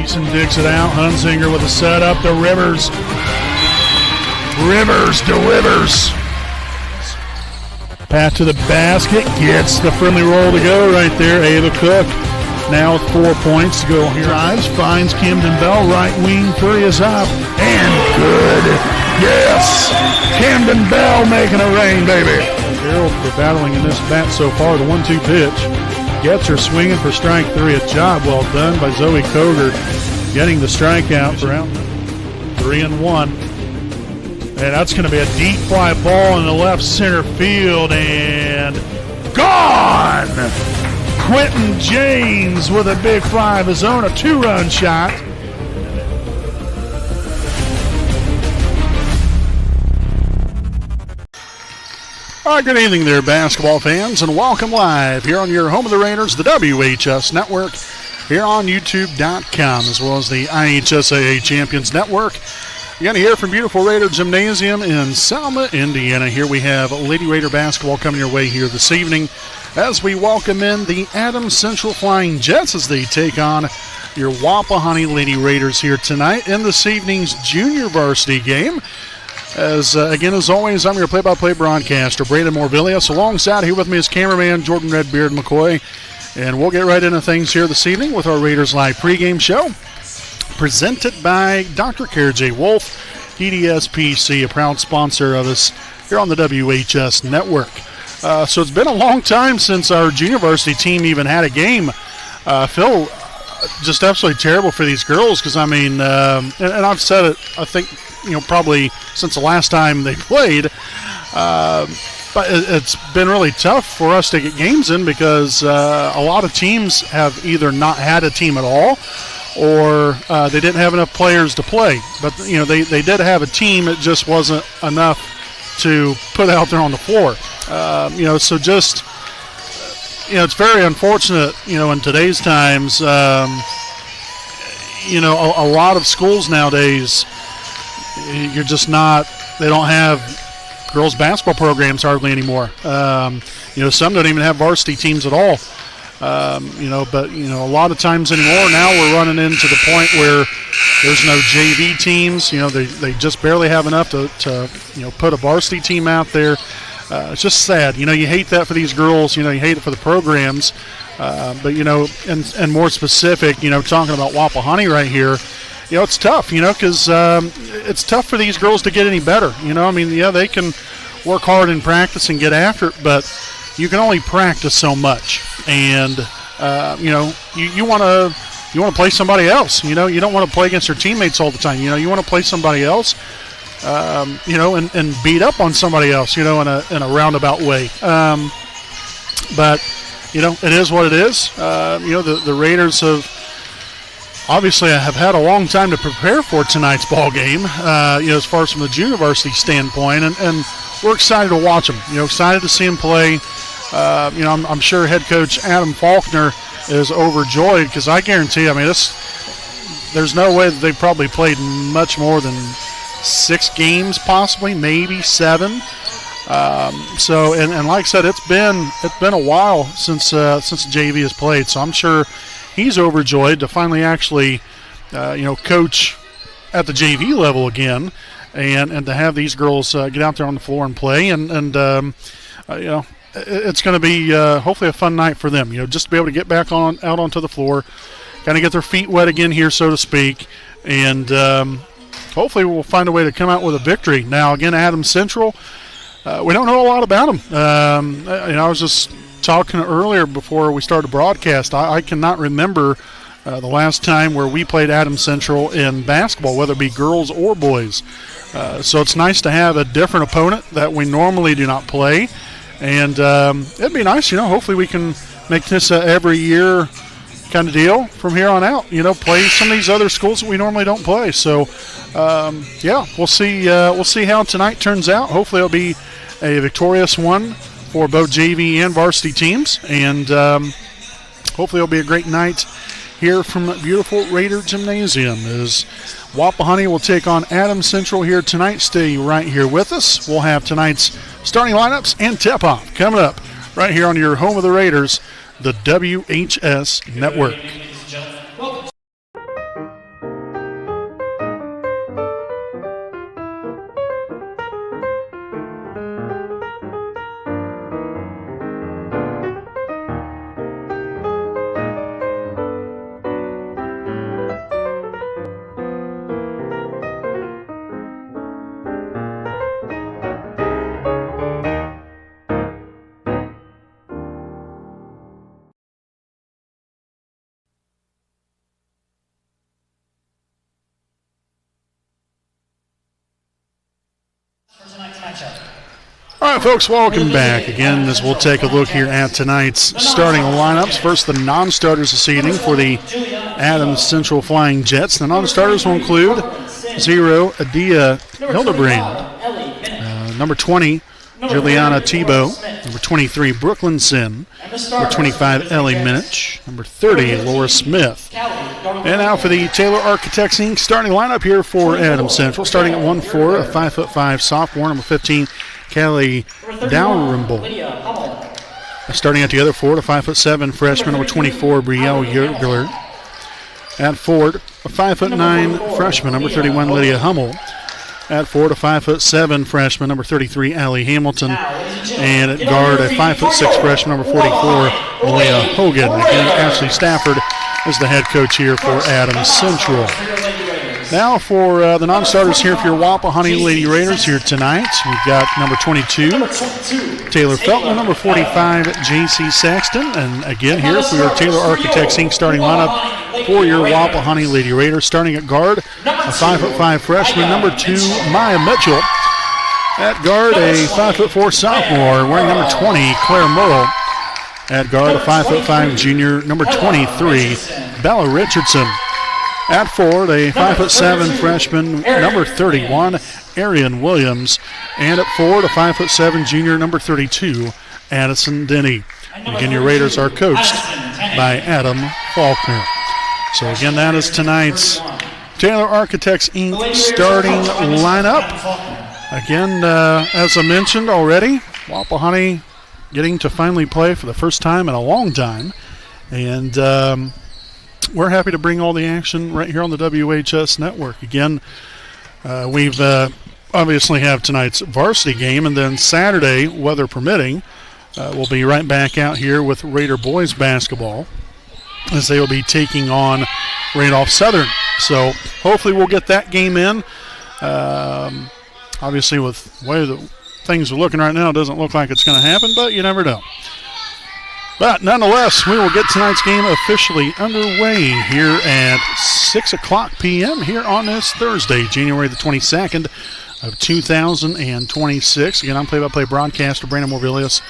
Mason digs it out. Hunzinger with a setup to Rivers. Rivers delivers. Pass to the basket. Gets the friendly roll to go right there. Ava Cook now with 4 points to go here. Drives, finds Camden Bell. Right wing three is up. And good. Yes. Camden Bell making it rain, baby. Carroll for battling in this bat so far. The 1-2 pitch. Gets her swinging for strike three. A job well done by Zoe Koger getting the strikeout for out. 3-1. And that's going to be a deep fly ball in the left center field. And gone! Quentin James with a big fly of his own, a 2-run shot. All right, good evening there, basketball fans, and welcome live here on your home of the Raiders, the WHS Network, here on YouTube.com, as well as the IHSAA Champions Network. You're going to hear from beautiful Raider Gymnasium in Selma, Indiana. Here we have Lady Raider basketball coming your way here this evening as we welcome in the Adams Central Flying Jets as they take on your Wapahani Lady Raiders here tonight in this evening's junior varsity game. Again, as always, I'm your play-by-play broadcaster, Brandon Morvillius. Alongside here with me is cameraman Jordan Redbeard McCoy. And we'll get right into things here this evening with our Raiders Live pregame show, presented by Dr. Care J. Wolf, DDSPC, a proud sponsor of us here on the WHS Network. So it's been a long time since our junior varsity team even had a game. Phil, just absolutely terrible for these girls because, I mean, and I've said it, I think, probably since the last time they played. But it's been really tough for us to get games in because a lot of teams have either not had a team at all or they didn't have enough players to play. But, they did have a team. It just wasn't enough to put out there on the floor. So just, it's very unfortunate, in today's times, a lot of schools nowadays, you're just not, they don't have girls basketball programs hardly anymore. Some don't even have varsity teams at all. But a lot of times anymore now we're running into the point where there's no JV teams. They just barely have enough to put a varsity team out there. It's just sad. You hate that for these girls. You hate it for the programs. But and more specific, talking about Wapahani right here, it's tough, because it's tough for these girls to get any better. They can work hard in practice and get after it, but you can only practice so much. And, you want to play somebody else. You don't want to play against your teammates all the time. You want to play somebody else, and beat up on somebody else, in a roundabout way. But, it is what it is. The Raiders obviously have had a long time to prepare for tonight's ball game, as far as from the junior varsity standpoint, and we're excited to watch them. Excited to see them play. I'm sure head coach Adam Faulkner is overjoyed because I guarantee, there's no way that they've probably played much more than 6 games, possibly, maybe 7. So like I said, it's been a while since JV has played, so I'm sure he's overjoyed to finally actually, coach at the JV level again, and to have these girls get out there on the floor and play, and it's going to be hopefully a fun night for them. Just to be able to get back out onto the floor, kind of get their feet wet again here, so to speak, and hopefully we'll find a way to come out with a victory. Now, again, Adams Central, we don't know a lot about them. I was just talking earlier before we started the broadcast. I cannot remember the last time where we played Adams Central in basketball, whether it be girls or boys. So it's nice to have a different opponent that we normally do not play. And it'd be nice, hopefully we can make this a every year kind of deal from here on out. Play some of these other schools that we normally don't play. So, we'll see. We'll see how tonight turns out. Hopefully it'll be a victorious one for both JV and varsity teams, and hopefully it'll be a great night here from beautiful Raider Gymnasium as Wapahani will take on Adams Central here tonight. Stay right here with us. We'll have tonight's starting lineups and tip-off coming up right here on your home of the Raiders, the WHS Network. All right, folks, welcome back again as we'll take a look here at tonight's starting lineups. First, the non-starters this evening for the Adams Central Flying Jets. The non-starters will include 0, Adia Hildebrand, number 20, Juliana Tebow, number 23, Brooklyn Sin, number 25, Ellie Minich, number 30, Laura Smith. And now for the Taylor Architects Inc. starting lineup here for Adams Central. Starting at 1-4, a 5'5" sophomore, number 15, Callie Dalrymple. Starting at the other forward, a 5'7" freshman, number 24, Brielle Yergler. At forward, a 5'9" freshman, number 31, Lydia Hummel. At forward, a 5'7" freshman, number 33, Allie Hamilton. And at guard, a 5'6" freshman, number 44, Leah Hogan. Again, Ashley Stafford is the head coach here for Adams Central. Now for the non-starters here for your Wapahani Lady Raiders here tonight. We've got number 22, Taylor Feltman, number 45, J.C. Saxton. And again here for your Taylor Architects Inc. starting lineup for your Wapahani Lady Raiders. Starting at guard, a 5'5" freshman, number 2, Maya Mitchell. At guard, a 5'4" sophomore, wearing number 20, Claire Murrell. At guard, a 5'5" junior, number 23, Bella Richardson. At forward, a 5'7" freshman, number 31, Arian Williams. And at forward, a 5'7" junior, number 32, Addison Denny. And again, your Raiders are coached by Adam Faulkner. So again, that is tonight's Taylor Architects Inc. starting lineup. Again, as I mentioned already, Wapahani getting to finally play for the first time in a long time. And we're happy to bring all the action right here on the WHS Network. Again, we've obviously have tonight's varsity game, and then Saturday, weather permitting, we'll be right back out here with Raider boys basketball as they will be taking on Randolph Southern. So hopefully we'll get that game in. Obviously with the way the things are looking right now, it doesn't look like it's going to happen, but you never know. But nonetheless, we will get tonight's game officially underway here at 6 o'clock p.m. here on this Thursday, January the 22nd of 2026. Again, I'm play-by-play broadcaster Brandon Morvillius.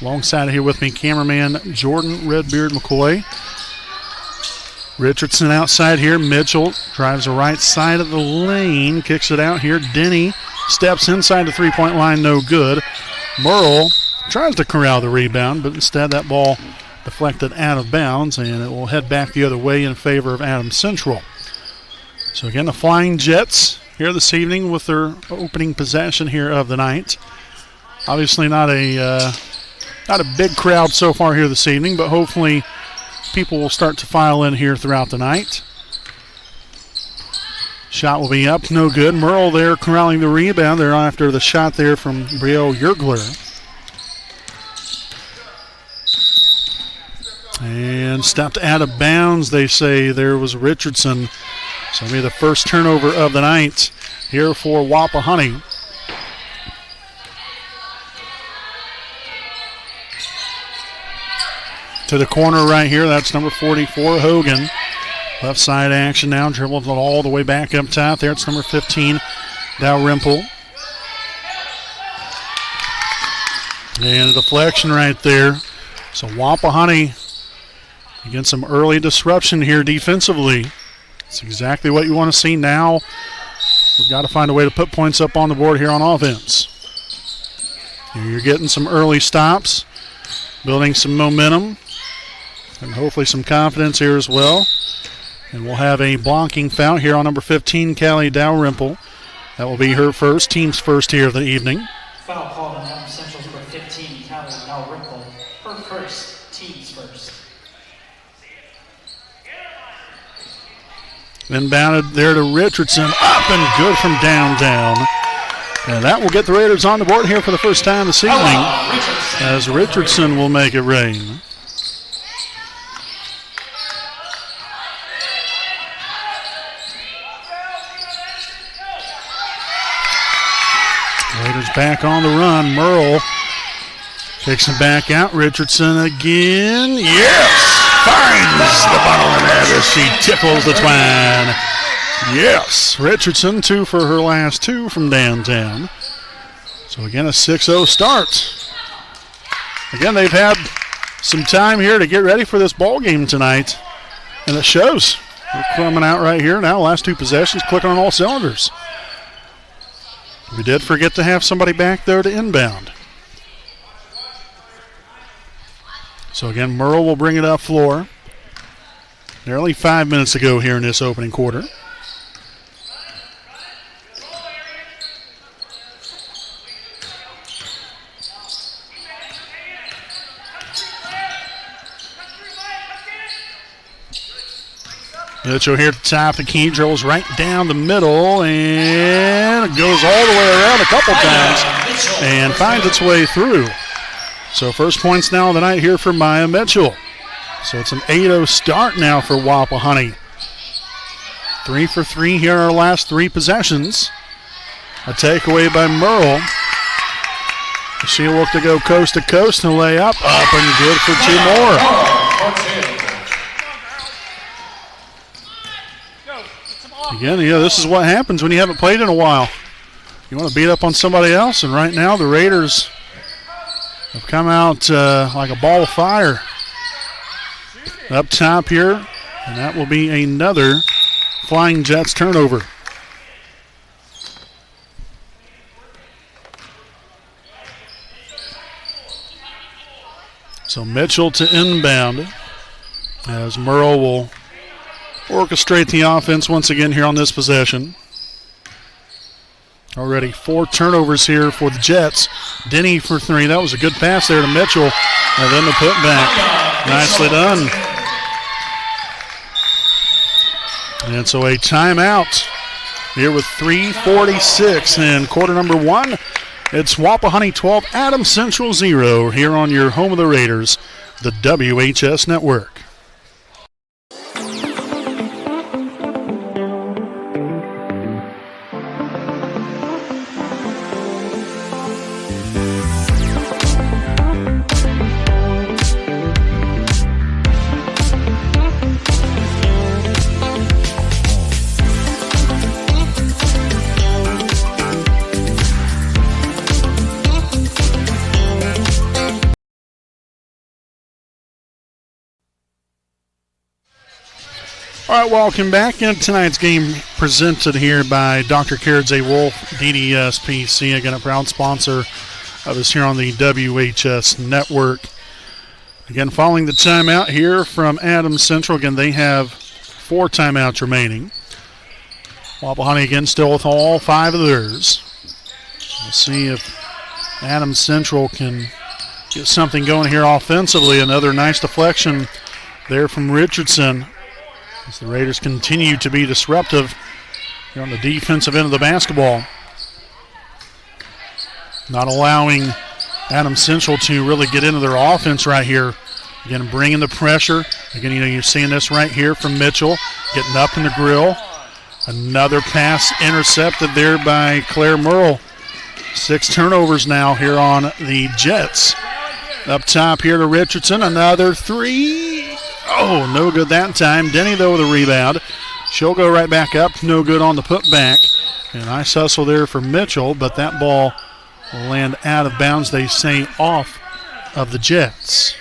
Alongside here with me, cameraman Jordan Redbeard McCoy. Richardson outside here. Mitchell drives the right side of the lane, kicks it out here. Denny steps inside the three-point line, no good. Merle tries to corral the rebound, but instead that ball deflected out of bounds, and it will head back the other way in favor of Adams Central. So again, the Flying Jets here this evening with their opening possession here of the night. Obviously not a big crowd so far here this evening, but hopefully people will start to file in here throughout the night. Shot will be up, no good. Merle there corralling the rebound there after the shot there from Brielle Yergler. And stepped out of bounds, they say. There was Richardson. So it'll be the first turnover of the night here for Wapahani. To the corner right here, that's number 44, Hogan. Left side action now, dribbled all the way back up top there. It's number 15, Dalrymple. And a deflection right there. So Wapahani against some early disruption here defensively. It's exactly what you want to see now. We've got to find a way to put points up on the board here on offense. Here you're getting some early stops, building some momentum, and hopefully some confidence here as well. And we'll have a blocking foul here on number 15, Callie Dalrymple. That will be her first, team's first here of the evening. Foul called on Adams Central's number 15, Callie Dalrymple. Her first, team's first. Then bounded there to Richardson, up and good from downtown. And that will get the Raiders on the board here for the first time this evening, as Richardson will make it rain. Raiders back on the run. Merle takes him back out. Richardson again. Yes! Finds the bottom of the net as she tickles the twine. Yes! Richardson, 2 for her last 2 from downtown. So again, a 6-0 start. Again, they've had some time here to get ready for this ball game tonight, and it shows. They're coming out right here now. Last two possessions, clicking on all cylinders. We did forget to have somebody back there to inbound. So again, Merle will bring it up floor. Nearly 5 minutes to go here in this opening quarter. Mitchell here at the top. The key drills right down the middle and it goes all the way around a couple times and finds its way through. So first points now of the night here for Maya Mitchell. So it's an 8-0 start now for Wapahani. 3 for 3 here in our last 3 possessions. A takeaway by Merle. She'll look to go coast to coast and lay up and good for 2 more. Again, this is what happens when you haven't played in a while. You want to beat up on somebody else, and right now the Raiders have come out like a ball of fire. Up top here, and that will be another Flying Jets turnover. So Mitchell to inbound as Merle will orchestrate the offense once again here on this possession. Already 4 turnovers here for the Jets. Denny for 3. That was a good pass there to Mitchell. And then the putback. Nicely done. And so a timeout here with 3:46 in quarter number 1. It's Wapahani 12, Adams Central 0 here on your home of the Raiders, the WHS Network. All right, welcome back. In tonight's game presented here by Dr. Carrot A. Wolf, DDSPC, again a proud sponsor of us here on the WHS Network. Again, following the timeout here from Adams Central, again they have 4 timeouts remaining. Wapahani again still with all 5 of theirs. We'll see if Adams Central can get something going here offensively. Another nice deflection there from Richardson, as the Raiders continue to be disruptive here on the defensive end of the basketball. Not allowing Adams Central to really get into their offense right here. Again, bringing the pressure. Again, you're seeing this right here from Mitchell, getting up in the grill. Another pass intercepted there by Claire Merle. 6 turnovers now here on the Jets. Up top here to Richardson, another 3. Oh, no good that time. Denny, though, with a rebound. She'll go right back up. No good on the putback. And nice hustle there for Mitchell, but that ball will land out of bounds, they say, off of the Jets.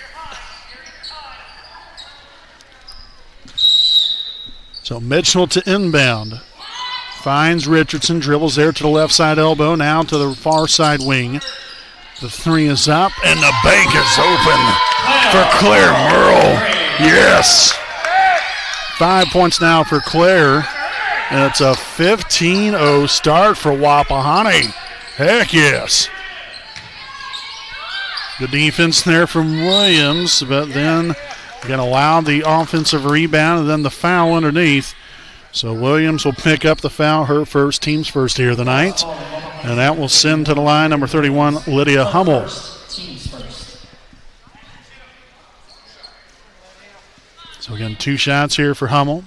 So Mitchell to inbound. Finds Richardson, dribbles there to the left side elbow, now to the far side wing. The 3 is up, and the bank is open for Claire Merle. Yes. 5 points now for Claire, and it's a 15-0 start for Wapahani. Heck yes. Good defense there from Williams, but then going to allow the offensive rebound and then the foul underneath. So Williams will pick up the foul, her first, team's first here of the night. And that will send to the line number 31, Lydia Hummel. So again, 2 shots here for Hummel.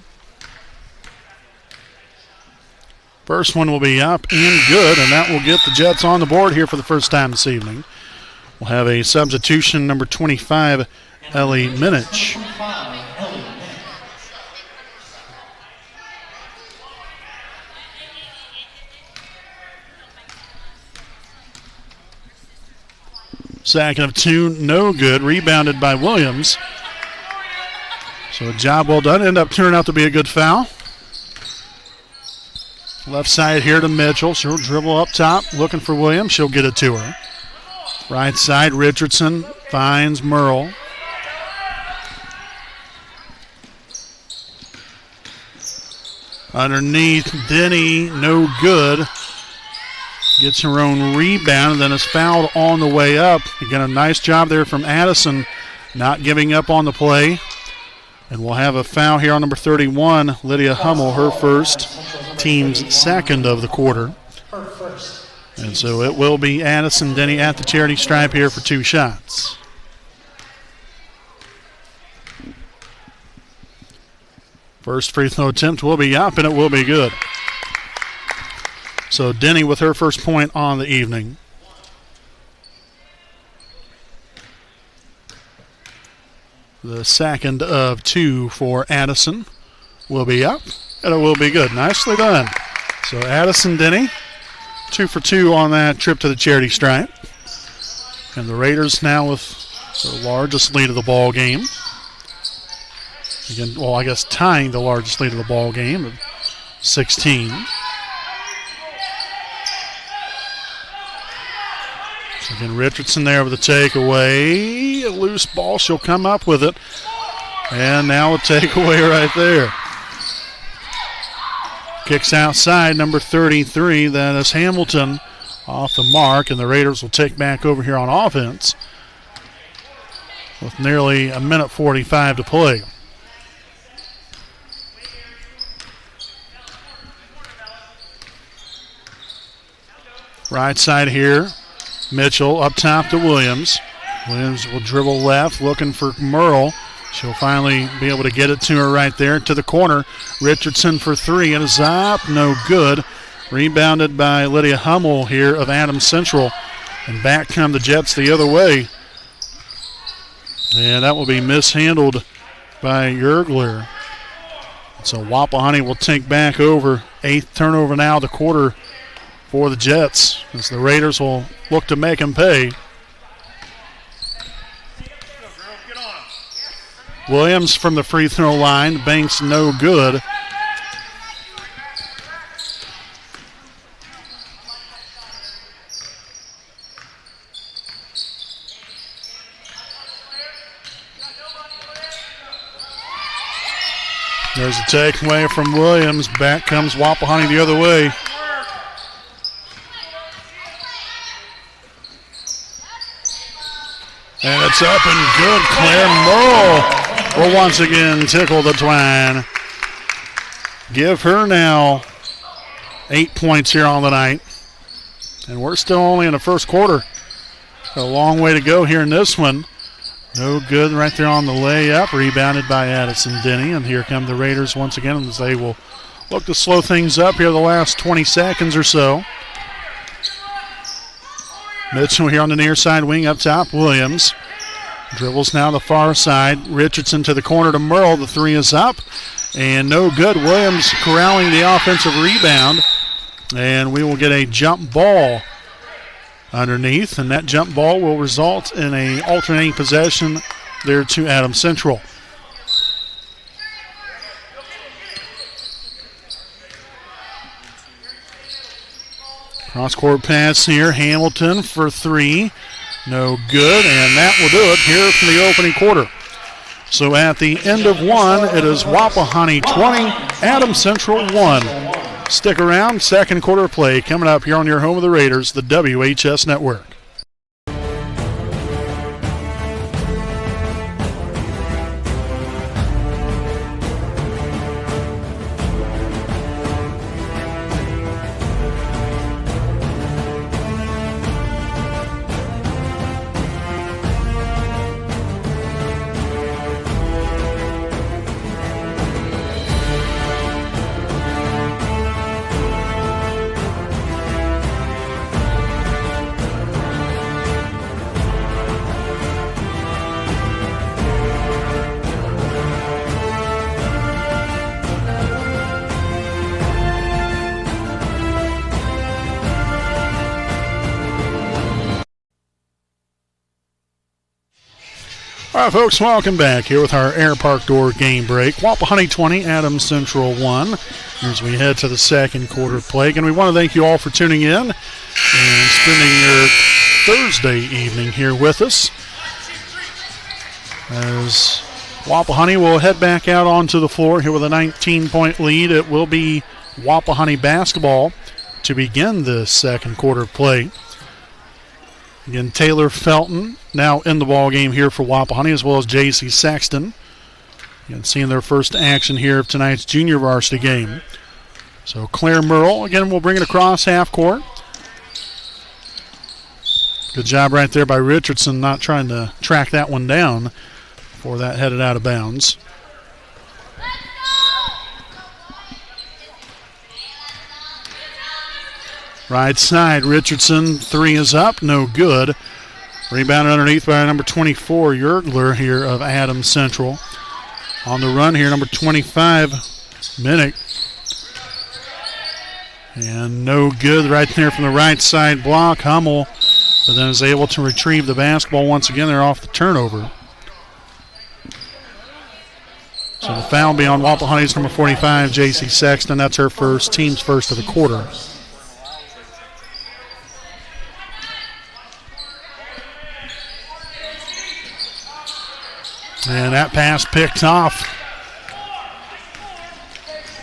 First one will be up and good, and that will get the Jets on the board here for the first time this evening. We'll have a substitution, number 25, Ellie Minich. Second of two, no good. Rebounded by Williams. So a job well done. Ended up turning out to be a good foul. Left side here to Mitchell. She'll dribble up top, looking for Williams. She'll get it to her. Right side, Richardson finds Merle. Underneath, Denny, no good. Gets her own rebound and then is fouled on the way up. Again, a nice job there from Addison, not giving up on the play. And we'll have a foul here on number 31, Lydia Hummel, her first, team's second of the quarter. And so it will be Addison Denny at the charity stripe here for 2 shots. First free throw attempt will be up, and it will be good. So Denny with her first point on the evening. The second of 2 for Addison will be up, and it will be good. Nicely done. So Addison Denny, 2 for 2 on that trip to the charity stripe. And the Raiders now with the largest lead of the ball game. Again, well, I guess tying the largest lead of the ball game of 16. So again, Richardson there with the takeaway. A loose ball. She'll come up with it. And now a takeaway right there. Kicks outside, number 33. That is Hamilton off the mark. And the Raiders will take back over here on offense with nearly a minute 45 to play. Right side here, Mitchell up top to Williams. Williams will dribble left, looking for Merle. She'll finally be able to get it to her right there to the corner. Richardson for 3. It is up, no good. Rebounded by Lydia Hummel here of Adams Central. And back come the Jets the other way. And that will be mishandled by Yergler. So Wapahani will take back over. 8th turnover now, the quarter for the Jets, as the Raiders will look to make them pay. Williams from the free throw line. Banks no good. There's a takeaway from Williams. Back comes Wapahani the other way. And it's up and good. Claire Merle will once again tickle the twine. Give her now 8 points here on the night. And we're still only in the first quarter. A long way to go here in this one. No good right there on the layup. Rebounded by Addison Denny. And here come the Raiders once again as they will look to slow things up here the last 20 seconds or so. Mitchell here on the near side wing up top. Williams dribbles now the far side. Richardson to the corner to Merle. The 3 is up and no good. Williams corralling the offensive rebound. And we will get a jump ball underneath. And that jump ball will result in an alternating possession there to Adams Central. Cross-court pass here. Hamilton for 3. No good, and that will do it here for the opening quarter. So at the end of 1, it is Wapahani 20, Adams Central 1. Stick around. Second quarter play coming up here on your home of the Raiders, the WHS Network. All right, folks, welcome back here with our Air Park Door game break. Wapahani 20, Adams Central 1. As we head to the second quarter of play. And we want to thank you all for tuning in and spending your Thursday evening here with us. As Wapahani will head back out onto the floor here with a 19-point lead. It will be Wapahani basketball to begin the second quarter of play. Again, Taylor Felton now in the ball game here for Wapahani, as well as J.C. Sexton. Again, seeing their first action here of tonight's junior varsity game. So Claire Merle, again, will bring it across half court. Good job right there by Richardson, not trying to track that one down before that headed out of bounds. Right side, Richardson, three is up, no good. Rebounded underneath by number 24, Yergler here of Adams Central. On the run here, number 25, Minnick. And no good right there from the right side block. Hummel, but then is able to retrieve the basketball once again. They're off the turnover. So the foul will be on Wapahani's number 45, J.C. Sexton. That's her first, team's first of the quarter. And that pass picked off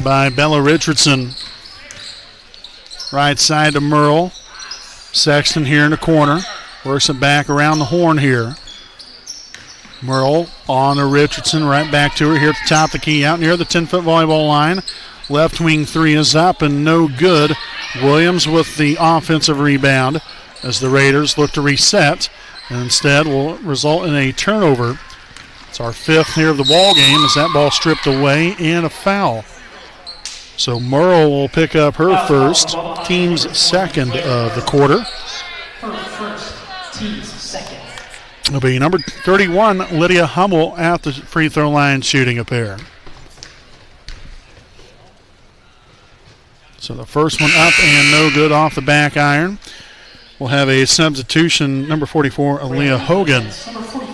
by Bella Richardson. Right side to Merle. Sexton here in the corner. Works it back around the horn here. Merle on to Richardson. Right back to her here at the top of the key. Out near the 10-foot volleyball line. Left wing three is up and no good. Williams with the offensive rebound as the Raiders look to reset. And instead will result in a turnover. It's our fifth here of the ball game as that ball stripped away and a foul. So Merle will pick up her first, team's second of the quarter. Her first, team's second. It'll be number 31, Lydia Hummel, at the free throw line shooting a pair. So the first one up and no good off the back iron. We'll have a substitution, number 44, Aaliyah Hogan,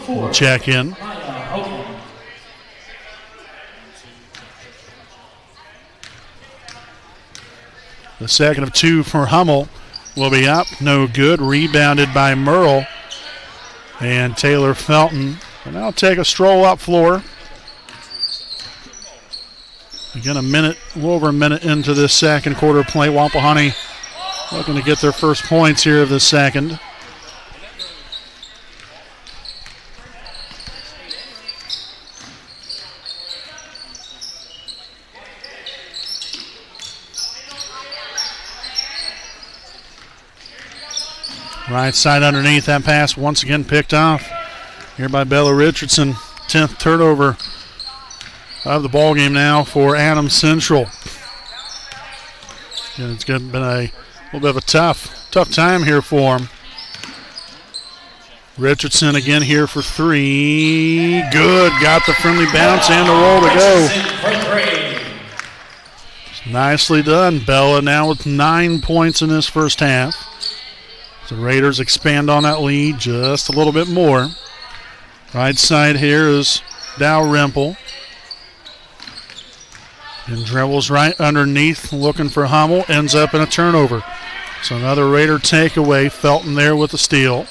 will check in. The second of two for Hummel will be up. No good. Rebounded by Merle. And Taylor Felton will now take a stroll up floor. Again, a little over a minute into this second quarter play. Wapahani looking to get their first points here of the second. Right side underneath, that pass once again picked off here by Bella Richardson. 10th turnover of the ball game now for Adams Central. And it's been a little bit of a tough time here for them. Richardson again here for three. Good, got the friendly bounce and the roll to go. Nicely done. Bella now with 9 points in this first half. The Raiders expand on that lead just a little bit more. Right side here is Dalrymple. And dribbles right underneath, looking for Hummel. Ends up in a turnover. So another Raider takeaway. Felton there with the steal.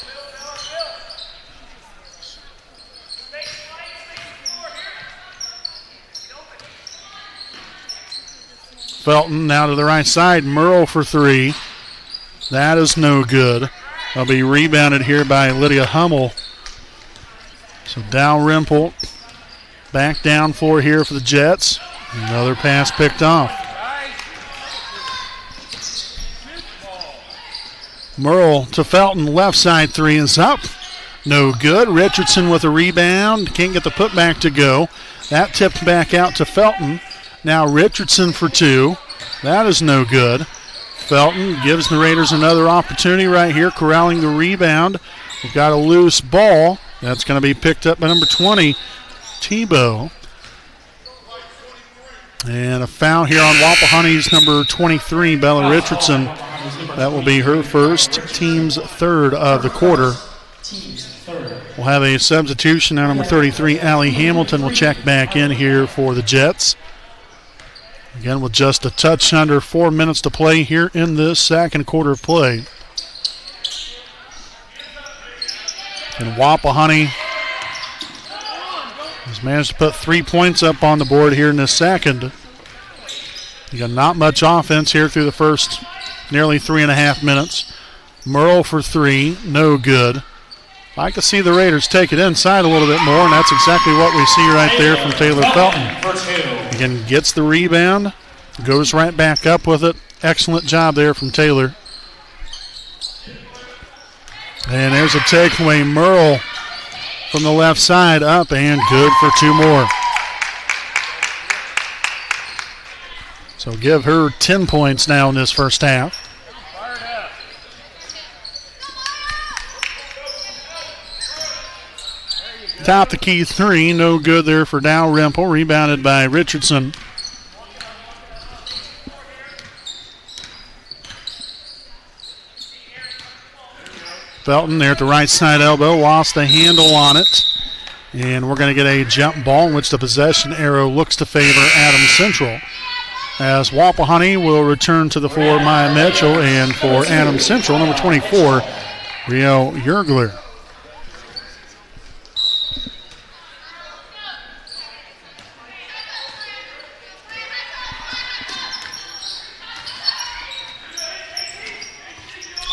Felton now to the right side. Merle for three. That is no good. I'll be rebounded here by Lydia Hummel. So Dalrymple back down floor here for the Jets. Another pass picked off. Merle to Felton, left side three is up. No good. Richardson with a rebound. Can't get the putback to go. That tipped back out to Felton. Now Richardson for two. That is no good. Felton gives the Raiders another opportunity right here, corralling the rebound. We've got a loose ball. That's going to be picked up by number 20, Tebow. And a foul here on Wapahani's number 23, Bella Richardson. That will be her first, team's third of the quarter. We'll have a substitution. Now number 33, Allie Hamilton, will check back in here for the Jets. Again, with just a touch under 4 minutes to play here in this second quarter of play. And Wapahani has managed to put 3 points up on the board here in this second. You got not much offense here through the first nearly 3.5 minutes. Merle for three, no good. I like to see the Raiders take it inside a little bit more, and that's exactly what we see right there from Taylor Felton. Again, gets the rebound, goes right back up with it. Excellent job there from Taylor. And there's a takeaway. Merle from the left side up and good for 2 more. So give her 10 points now in this first half. Top the key three, no good there for Dalrymple. Rebounded by Richardson. Felton there at the right side elbow, lost the handle on it. And we're going to get a jump ball in which the possession arrow looks to favor Adams Central. As Wapahani will return to the floor, Maya Mitchell, and for Adams Central, number 24, Rio Yergler.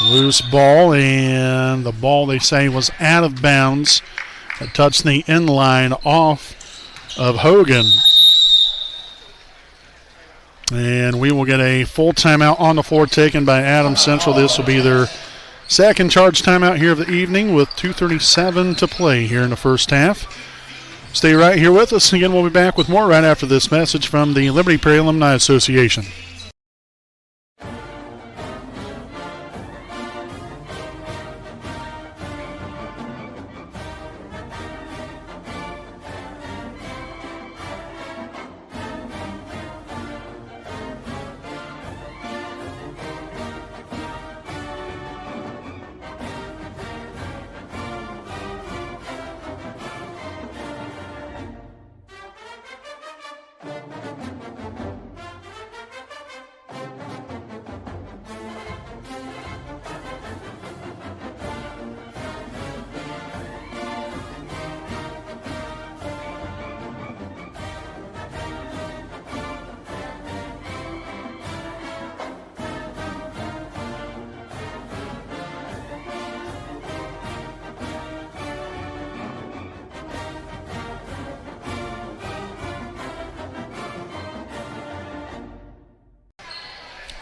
Loose ball, and the ball they say was out of bounds. It touched the end line off of Hogan. And we will get a full timeout on the floor taken by Adams Central. This will be their second charge timeout here of the evening with 2:37 to play here in the first half. Stay right here with us. Again, we'll be back with more right after this message from the Liberty Prairie Alumni Association.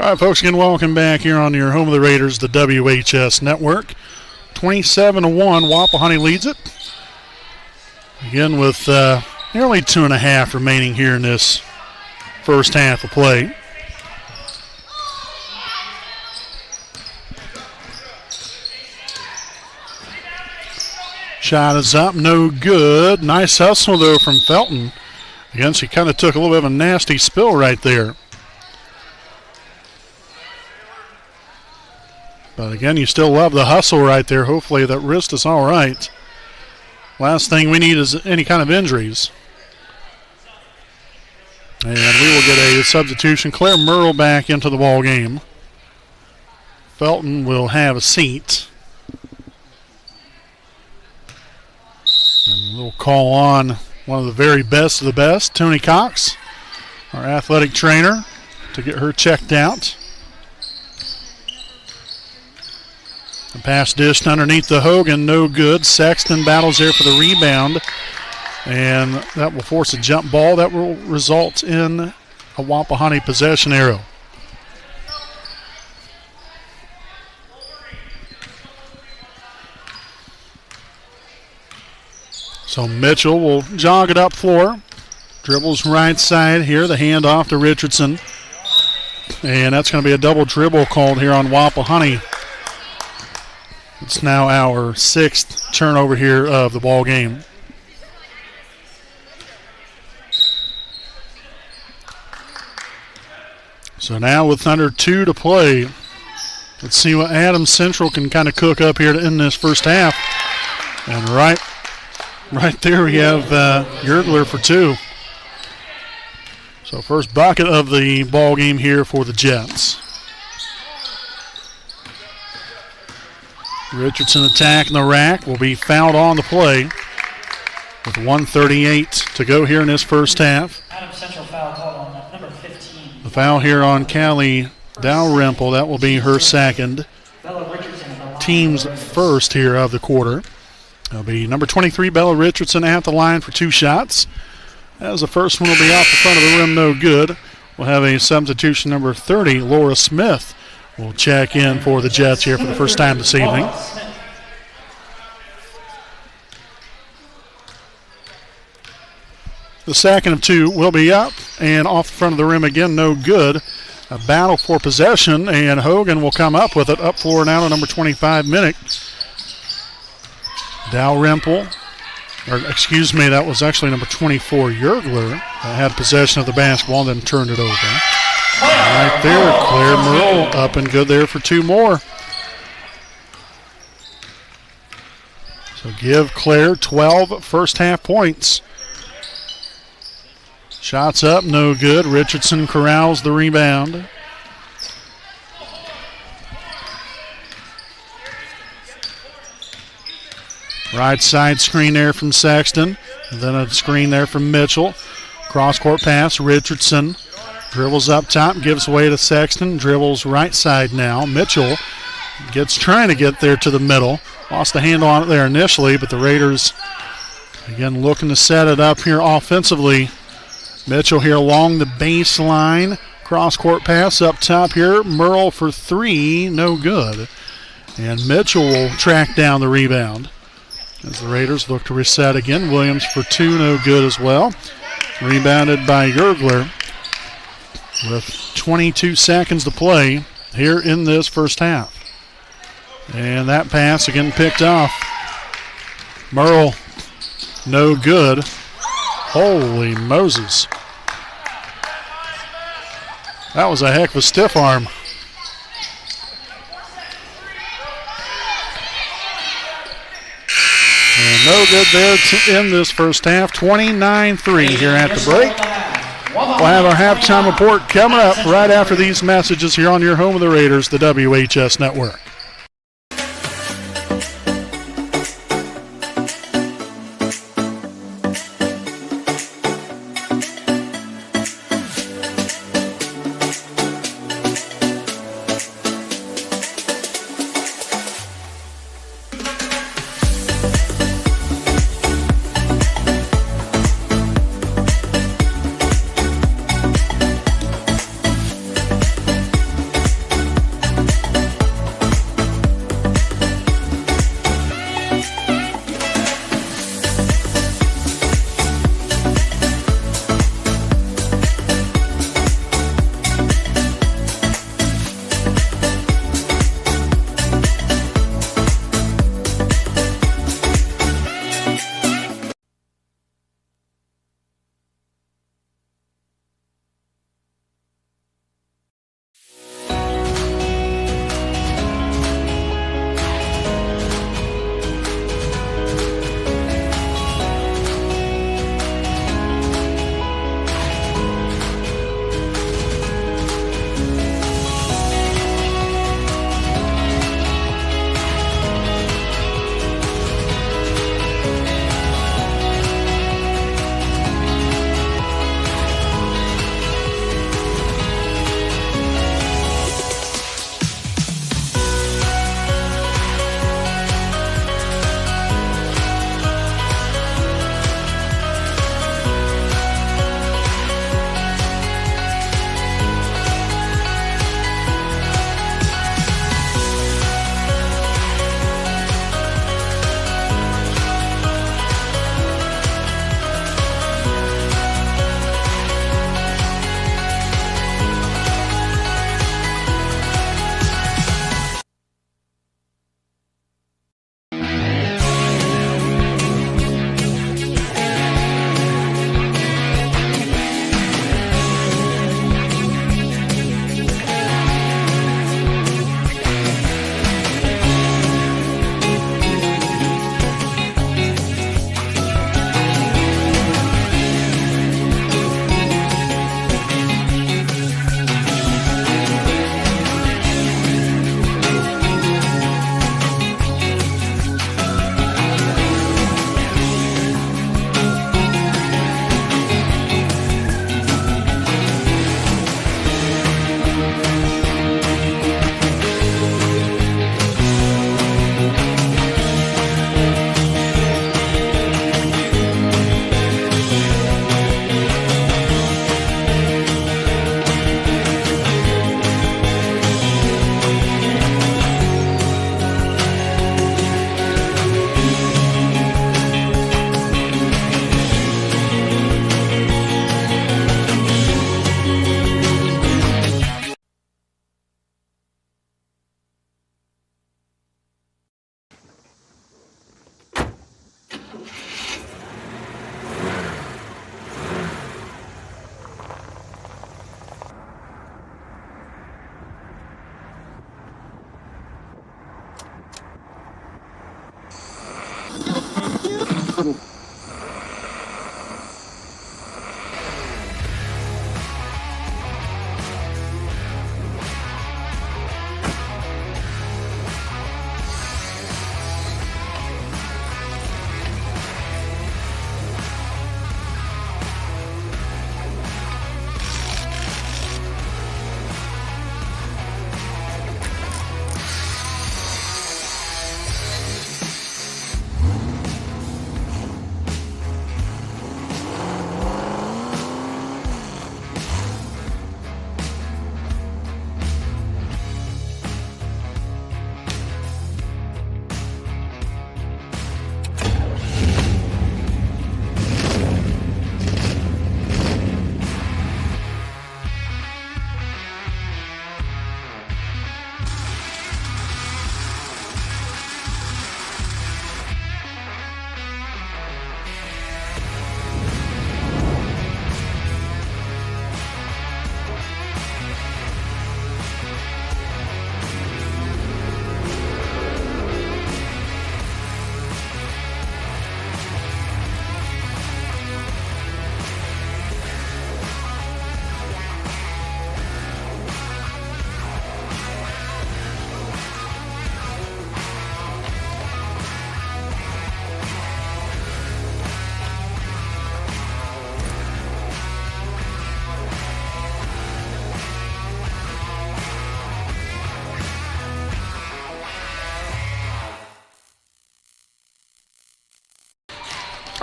All right, folks, again, welcome back here on your home of the Raiders, the WHS Network. 27-1, Wapahani leads it. Again, with nearly 2.5 remaining here in this first half of play. Shot is up, no good. Nice hustle, though, from Felton. Again, she kind of took a little bit of a nasty spill right there. But again, you still love the hustle right there. Hopefully that wrist is all right. Last thing we need is any kind of injuries. And we will get a substitution. Claire Merle back into the ball game. Felton will have a seat. And we'll call on one of the very best of the best, Tony Cox, our athletic trainer, to get her checked out. The pass dished underneath the Hogan, no good. Sexton battles there for the rebound, and that will force a jump ball that will result in a Wapahani possession arrow. So Mitchell will jog it up floor, dribbles right side here, the handoff to Richardson, and that's going to be a double dribble called here on Wapahani. It's now our 6th turnover here of the ball game. So now with under 2 to play, let's see what Adams Central can kind of cook up here to end this first half. And right Right there we have Yergler for 2. So first bucket of the ball game here for the Jets. Richardson attacking the rack, will be fouled on the play with 1:38 to go here in this first half. Adams Central foul called on number 15. The foul here on Callie Dalrymple, that will be her second. Bella Richardson at the line. Team's first here of the quarter. It'll be number 23, Bella Richardson, at the line for 2 shots. As the first one will be off the front of the rim, no good. We'll have a substitution, number 30, Laura Smith, will check in for the Jets here for the first time this evening. The second of 2 will be up and off the front of the rim again, no good. A battle for possession, and Hogan will come up with it. Up floor now to number 25, Minnick. Dalrymple, that was actually number 24, Yergler, had possession of the basketball and then turned it over. Right there, Claire Merle up and good there for 2 more. So give Claire 12 first half points. Shots up, no good. Richardson corrals the rebound. Right side screen there from Sexton. And then a screen there from Mitchell. Cross-court pass, Richardson. Dribbles up top, gives way to Sexton. Dribbles right side now. Mitchell trying to get there to the middle. Lost the handle on it there initially, but the Raiders, again, looking to set it up here offensively. Mitchell here along the baseline. Cross-court pass up top here. Merle for 3, no good. And Mitchell will track down the rebound as the Raiders look to reset again. Williams for 2, no good as well. Rebounded by Yergler with 22 seconds to play here in this first half. And that pass again picked off. Merle, no good. Holy Moses. That was a heck of a stiff arm. And no good there to end this first half. 29-3 here at the break. We'll have our halftime report coming up right after these messages here on your home of the Raiders, the WHS Network.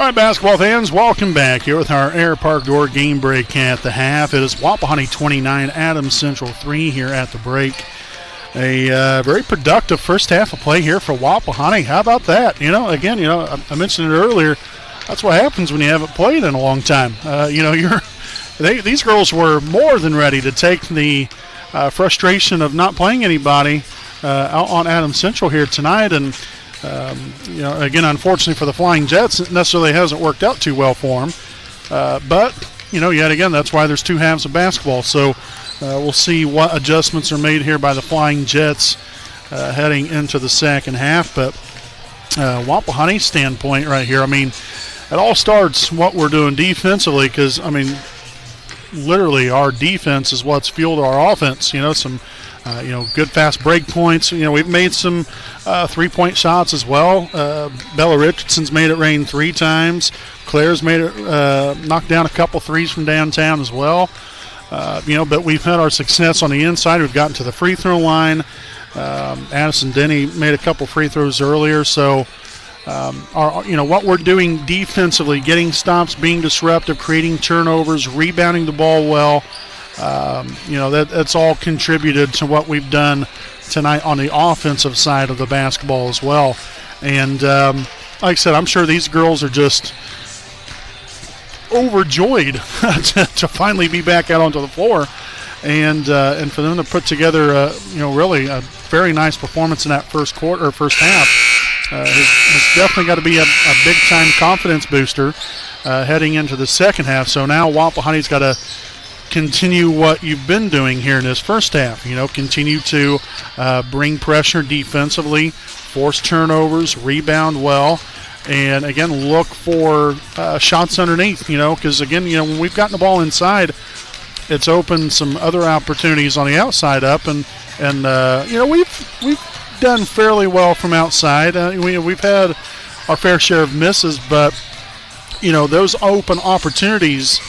All right, basketball fans, welcome back here with our Air Park Door game break at the half. It is Wapahani 29, Adams Central 3 here at the break. A very productive first half of play here for Wapahani. How about that? Again, I mentioned it earlier. That's what happens when you haven't played in a long time. These girls were more than ready to take the frustration of not playing anybody out on Adams Central here tonight. And, again, unfortunately for the Flying Jets, it necessarily hasn't worked out too well for them. But, yet again, that's why there's two halves of basketball. So we'll see what adjustments are made here by the Flying Jets heading into the second half. But Wapahani's standpoint right here, it all starts what we're doing defensively because, literally our defense is what's fueled our offense. Some good fast break points. We've made some three-point shots as well. Bella Richardson's made it rain 3 times. Claire's made it knocked down a couple threes from downtown as well. But we've had our success on the inside. We've gotten to the free throw line. Addison Denny made a couple free throws earlier. So, what we're doing defensively, getting stops, being disruptive, creating turnovers, rebounding the ball well, that's all contributed to what we've done tonight on the offensive side of the basketball as well. And like I said, I'm sure these girls are just overjoyed to finally be back out onto the floor, and for them to put together, really a very nice performance in that first half. Has definitely got to be a big-time confidence booster heading into the second half. So now Wapahani's got to continue what you've been doing here in this first half. Continue to bring pressure defensively, force turnovers, rebound well, and again look for shots underneath. Because again, when we've gotten the ball inside, it's opened some other opportunities on the outside up, and we've done fairly well from outside. We've had our fair share of misses, but those open opportunities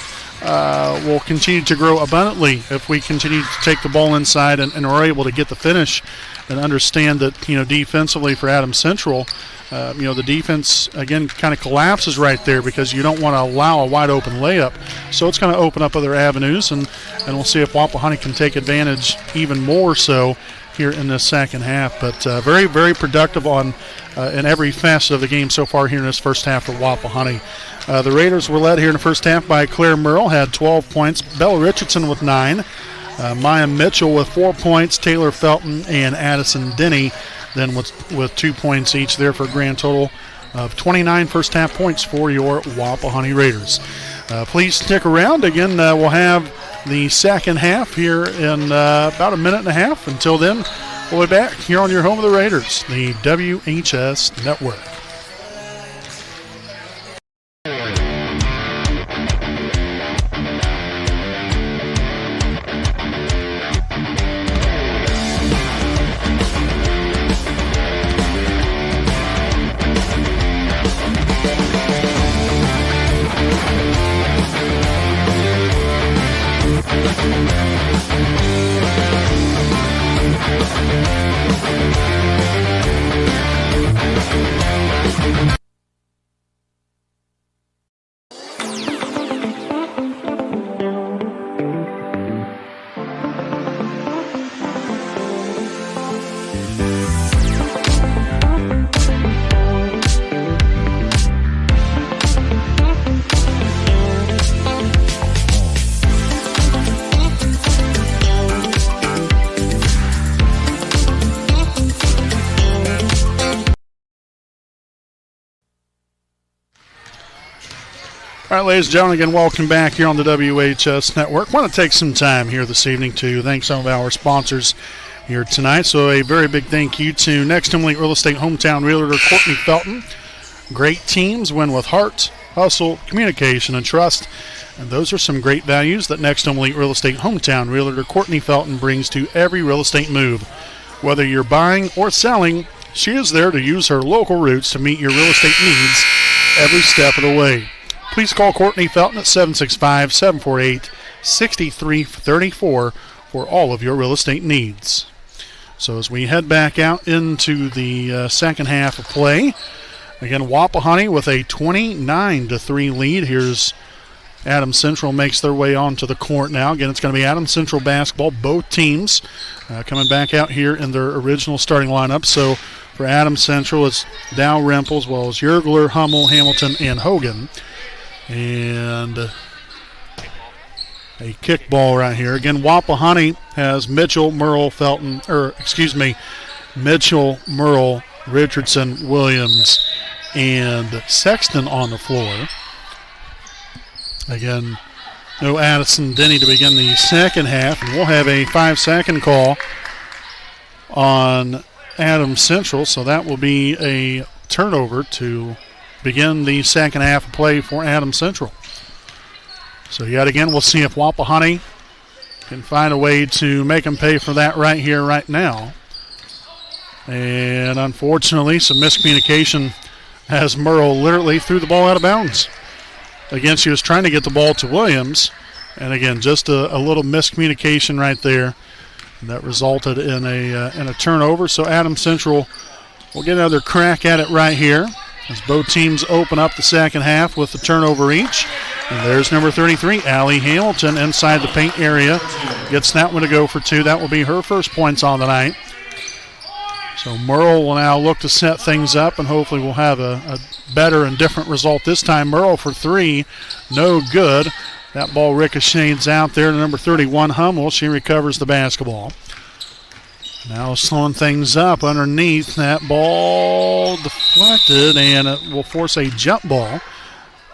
will continue to grow abundantly if we continue to take the ball inside and are able to get the finish, and understand that defensively for Adams Central, the defense again kind of collapses right there because you don't want to allow a wide open layup. So it's going to open up other avenues, and we'll see if Wapahani can take advantage even more so here in the second half. But very, very productive in every facet of the game so far here in this first half for Wapahani. The Raiders were led here in the first half by Claire Merle, had 12 points. Bella Richardson with 9. Maya Mitchell with 4 points. Taylor Felton and Addison Denny then with 2 points each there for a grand total of 29 first half points for your Wapahani Raiders. Please stick around. Again, we'll have the second half here in about a minute and a half. Until then, we'll be back here on your home of the Raiders, the WHS Network. All right, ladies and gentlemen, again, welcome back here on the WHS Network. I want to take some time here this evening to thank some of our sponsors here tonight. So a very big thank you to Next Home Elite Real Estate Hometown Realtor Courtney Felton. Great teams win with heart, hustle, communication, and trust. And those are some great values that Next Home Elite Real Estate Hometown Realtor Courtney Felton brings to every real estate move. Whether you're buying or selling, she is there to use her local roots to meet your real estate needs every step of the way. Please call Courtney Felton at 765-748-6334 for all of your real estate needs. So as we head back out into the second half of play, Again, Wapahani with a 29-3 lead. Here's Adams Central makes their way onto the court now. Again, it's going to be Adams Central basketball. Both teams coming back out here in their original starting lineup. So for Adams Central, it's Dow, Rempel, as well as Yergler, Hummel, Hamilton, and Hogan. And a kickball right here. Again, Wapahani has Mitchell, Merle, Mitchell, Merle, Richardson, Williams, and Sexton on the floor. Again, no Addison Denny to begin the second half, and we'll have a 5-second call on Adams Central, so that will be a turnover to begin the second half of play for Adams Central. So yet again, we'll see if Wapahani can find a way to make them pay for that right here, right now. And unfortunately, some miscommunication as Merle literally threw the ball out of bounds. Again, she was trying to get the ball to Williams. And again, just a little miscommunication right there. And that resulted in a turnover. So Adams Central will get another crack at it right here as both teams open up the second half with a turnover each. And there's number 33, Allie Hamilton, inside the paint area. Gets that one to go for two. That will be her first points on the night. So Merle will now look to set things up, and hopefully we'll have a better and different result this time. Merle for three, no good. That ball ricochets out there to number 31, Hummel. She recovers the basketball. Now slowing things up underneath. That ball deflected, and it will force a jump ball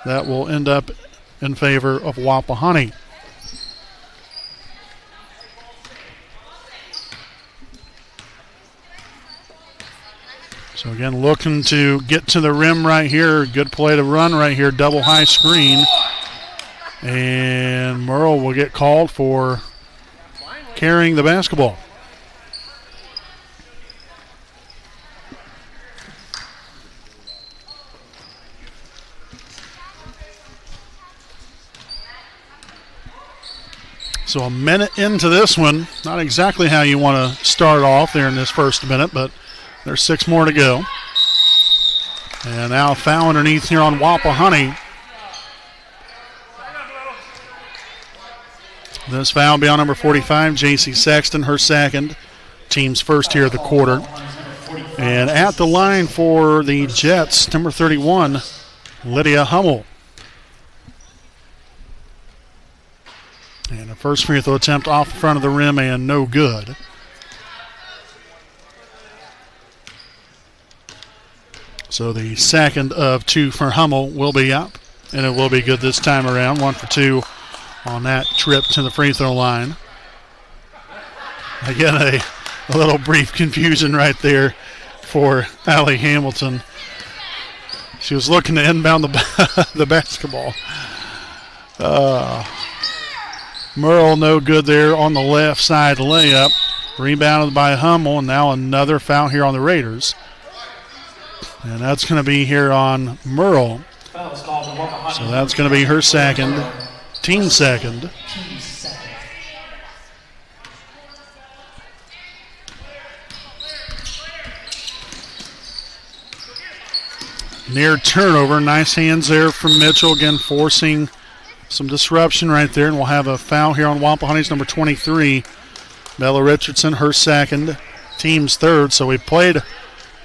that will end up in favor of Wapahani. So again, looking to get to the rim right here. Good play to run right here. Double high screen. And Merle will get called for carrying the basketball. So a minute into this one. Not exactly how you want to start off there in this first minute, but there's 6 more to go. And now a foul underneath here on Wapahani. This foul will be on number 45, J.C. Sexton, her second. Team's first here of the quarter. And at the line for the Jets, number 31, Lydia Hummel. And a first free throw attempt off the front of the rim and no good. So the second of 2 for Hummel will be up, and it will be good this time around. 1 for 2 on that trip to the free throw line. Again, a little brief confusion right there for Allie Hamilton. She was looking to inbound the basketball. Merle no good there on the left side layup. Rebounded by Hummel, and now another foul here on the Raiders. And that's going to be here on Merle. So that's going to be her second, team second. Near turnover. Nice hands there from Mitchell. Again, forcing some disruption right there. And we'll have a foul here on Wapahani's number 23. Bella Richardson, her second, team's third. So we played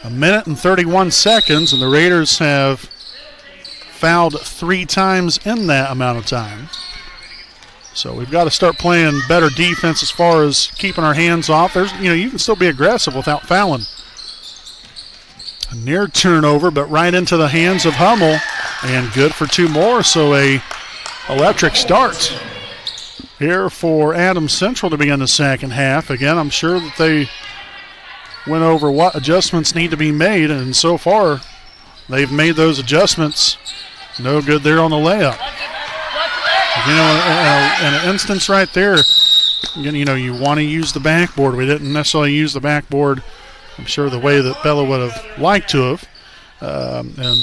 a minute and 31 seconds, and the Raiders have fouled 3 times in that amount of time. So we've got to start playing better defense as far as keeping our hands off. You can still be aggressive without fouling. A near turnover, but right into the hands of Hummel, and good for 2 more. So a electric start here for Adams Central to begin the second half. Again, I'm sure that they went over what adjustments need to be made, and so far they've made those adjustments. No good there on the layup. In an instance right there, you want to use the backboard. We didn't necessarily use the backboard, I'm sure, the way that Bella would have liked to have. And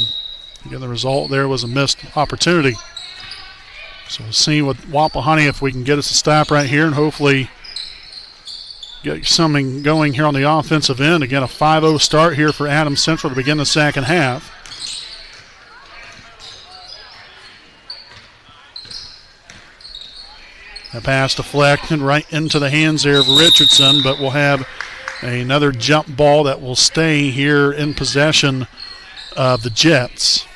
again, the result there was a missed opportunity. So we'll see with Wapahani if we can get us a stop right here and hopefully get something going here on the offensive end. Again, a 5-0 start here for Adams Central to begin the second half. The pass deflected right into the hands there of Richardson, but we'll have another jump ball that will stay here in possession of the Jets.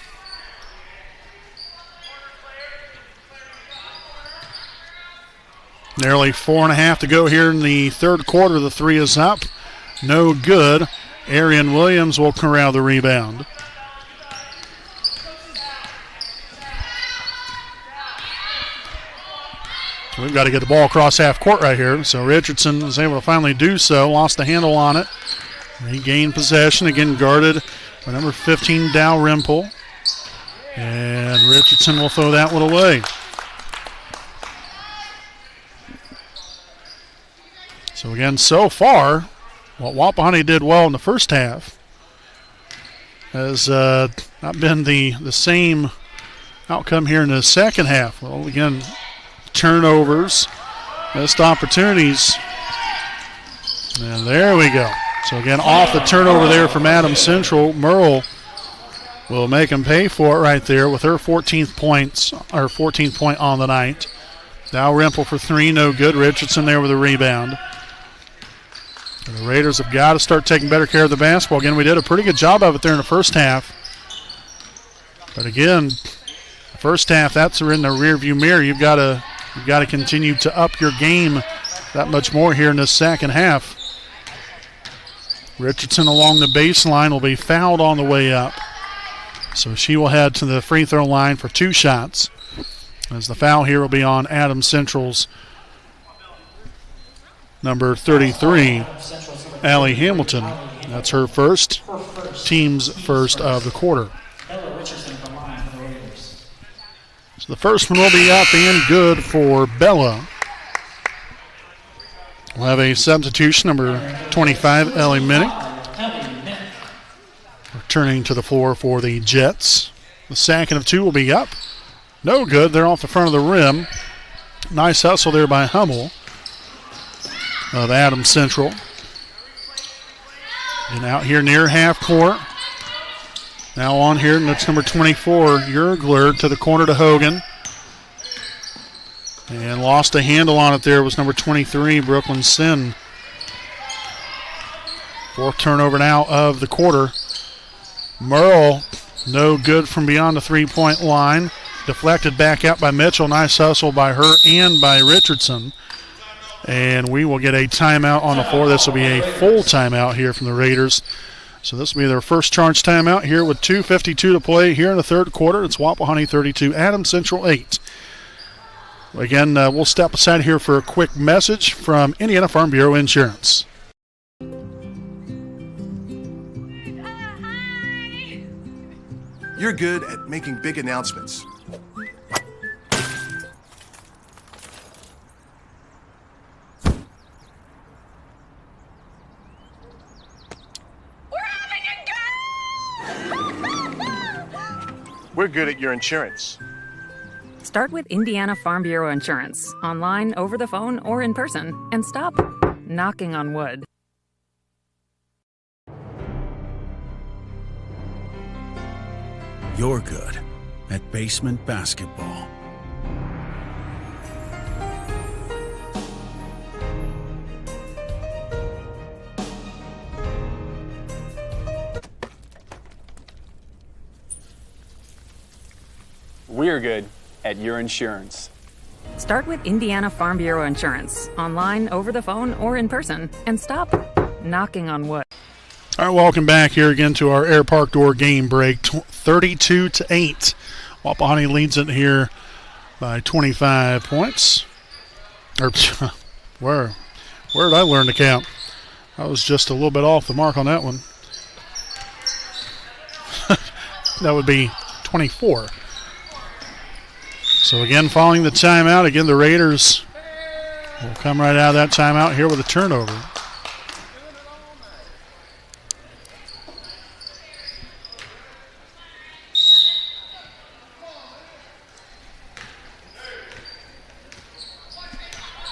Nearly 4.5 to go here in the third quarter. The three is up. No good. Arian Williams will corral the rebound. We've got to get the ball across half court right here. So Richardson was able to finally do so. Lost the handle on it. Regained possession. Again guarded by number 15, Dalrymple. And Richardson will throw that one away. So again, so far, what Wapahani did well in the first half has not been the same outcome here in the second half. Well, again, turnovers, missed opportunities, and there we go. So again, off the turnover there from Adams Central, Merle will make him pay for it right there with her 14th point on the night. Dalrymple for three, no good. Richardson there with a rebound. And the Raiders have got to start taking better care of the basketball. Again, we did a pretty good job of it there in the first half. But again, the first half, that's in the rearview mirror. You've got to continue to up your game that much more here in the second half. Richardson along the baseline will be fouled on the way up. So she will head to the free throw line for two shots. As the foul here will be on Adams Central's number 33, Allie Hamilton. That's her first, team's first of the quarter. So the first one will be up and good for Bella. We'll have a substitution, number 25, Ellie Minnick, returning to the floor for the Jets. The second of two will be up. No good. They're off the front of the rim. Nice hustle there by Hummel of Adams Central. And out here near half court. Now on here, that's number 24, Yergler, to the corner to Hogan. And lost a handle on it there was number 23, Brooklyn Sin. Fourth turnover now of the quarter. Merle, no good from beyond the three-point line. Deflected back out by Mitchell. Nice hustle by her and by Richardson. And we will get a timeout on the floor. This will be a full timeout here from the Raiders. So this will be their first charge timeout here with 2:52 to play here in the third quarter. It's Wapahani 32, Adams Central 8. Again, we'll step aside here for a quick message from Indiana Farm Bureau Insurance. You're good at making big announcements. We're good at your insurance. Start with Indiana Farm Bureau Insurance, online, over the phone, or in person, and stop knocking on wood. You're good at basement basketball. We're good at your insurance. Start with Indiana Farm Bureau Insurance, online, over the phone, or in person, and stop knocking on wood. All right, welcome back here again to our Air Park Door game break. 32-8. Wapahani leads it here by 25 points. Or where did I learn to count? I was just a little bit off the mark on that one. That would be 24. So again, following the timeout, again the Raiders will come right out of that timeout here with a turnover.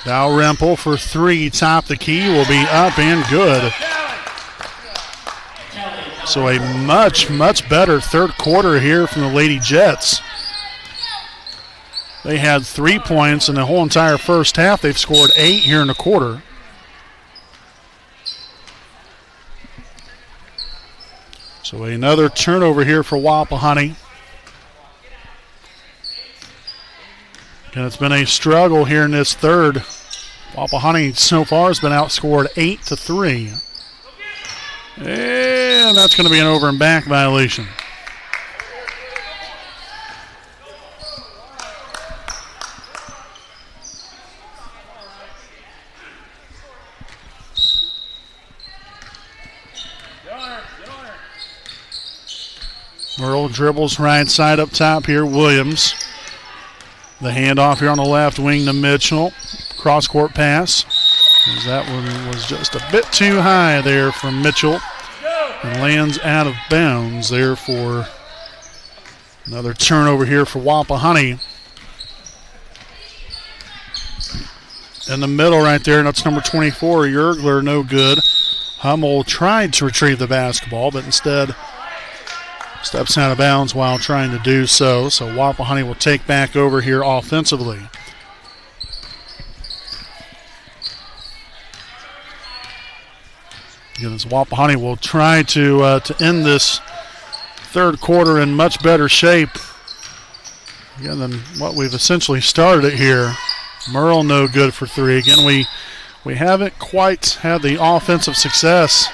Dalrymple for three, top the key, will be up and good. So a much, much better third quarter here from the Lady Jets. They had 3 points in the whole entire first half. They've scored 8 here in the quarter. So another turnover here for Wapahani. And it's been a struggle here in this third. Wapahani so far has been outscored 8-3. And that's going to be an over and back violation. Merle dribbles right side up top here. Williams. The handoff here on the left wing to Mitchell. Cross-court pass. That one was just a bit too high there from Mitchell. And lands out of bounds there for another turnover here for Wapahani. In the middle right there, and that's number 24, Yergler, no good. Hummel tried to retrieve the basketball, but instead steps out of bounds while trying to do so. So Wapahani will take back over here offensively. Again, as Wapahani will try to end this third quarter in much better shape again than what we've essentially started it here. Merle no good for 3. Again, we haven't quite had the offensive success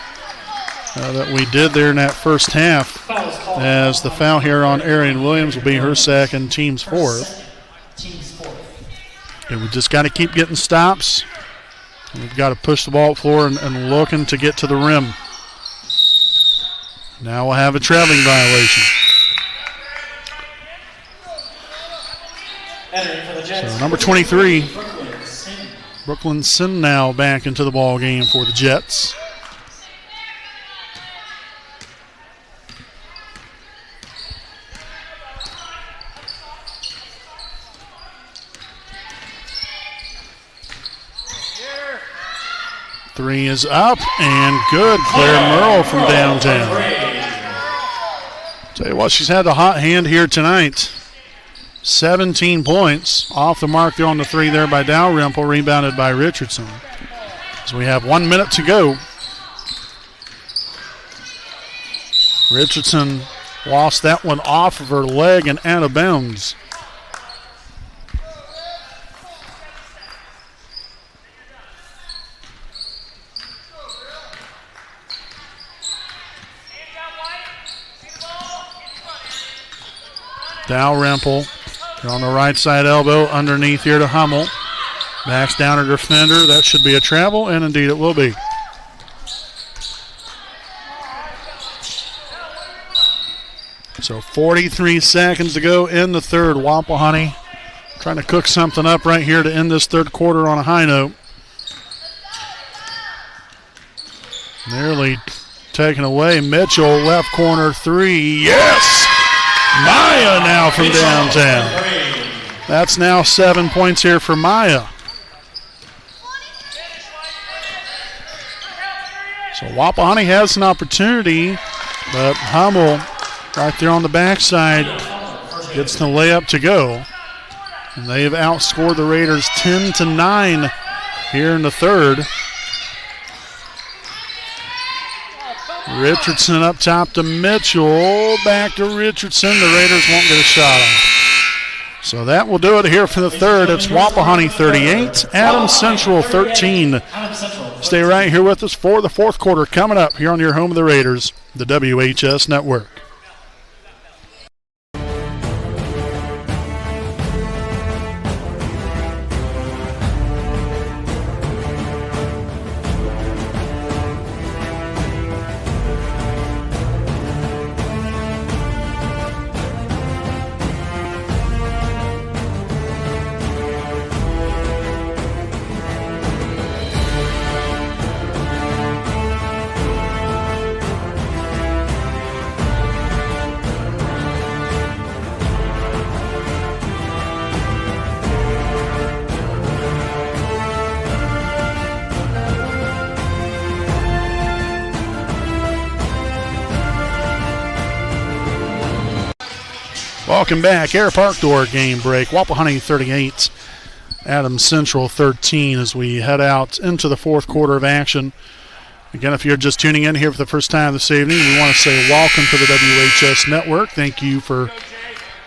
that we did there in that first half, as the foul here on Arian Williams will be her second, team's fourth. And we just got to keep getting stops. And we've got to push the ball floor and looking to get to the rim. Now we'll have a traveling violation. So number 23, Brooklyn Sin now back into the ball game for the Jets. Three is up and good. Claire Merle from downtown. Tell you what, she's had the hot hand here tonight. 17 points off the mark there on the 3 there by Dalrymple, rebounded by Richardson. As we have 1 minute to go. Richardson lost that one off of her leg and out of bounds. Dalrymple on the right side elbow, underneath here to Hummel. Backs down her defender. That should be a travel, and indeed it will be. So 43 seconds to go in the third. Wapahani trying to cook something up right here to end this third quarter on a high note. Nearly taken away. Mitchell, left corner 3. Yes! Maya now from downtown. That's now 7 points here for Maya. So Wapahani has an opportunity, but Hummel right there on the backside gets the layup to go. And they've outscored the Raiders 10-9 here in the third. Richardson up top to Mitchell. Back to Richardson. The Raiders won't get a shot on. So that will do it here for the third. It's Wapahani 38, Adams Central 13. Stay right here with us for the fourth quarter coming up here on your home of the Raiders, the WHS Network. Welcome back. Air Park Door game break. Wapahani 38, Adams Central 13 as we head out into the fourth quarter of action. Again, if you're just tuning in here for the first time this evening, we want to say welcome to the WHS Network. Thank you for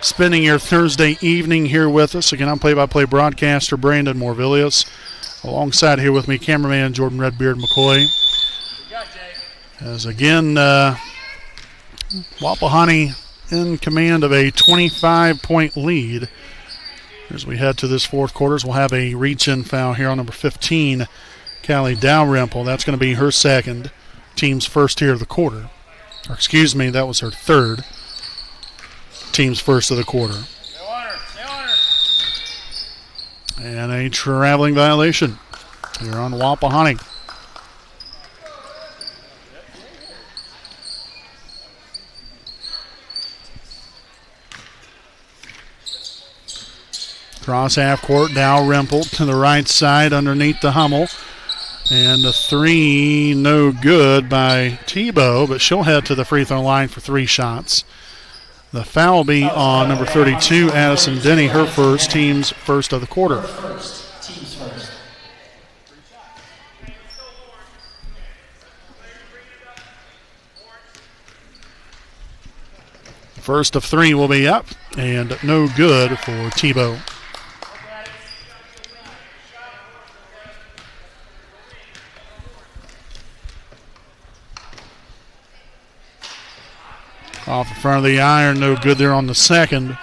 spending your Thursday evening here with us. Again, I'm play-by-play broadcaster Brandon Morvillius. Alongside here with me, cameraman Jordan Redbeard McCoy. As again, Wapahani in command of a 25-point lead. As we head to this fourth quarter, we'll have a reach-in foul here on number 15, Callie Dalrymple. That's going to be her second, team's first here of the quarter. Or excuse me, that was her third, team's first of the quarter. And a traveling violation here on Wapahani. Cross half court, Dalrymple to the right side underneath the Hummel. And the three no good by Tebow, but she'll head to the free throw line for 3 shots. The foul will be on number 32, Addison Denny, her first, team's first of the quarter. First of 3 will be up, and no good for Tebow. Off in front of the iron, no good there on the second.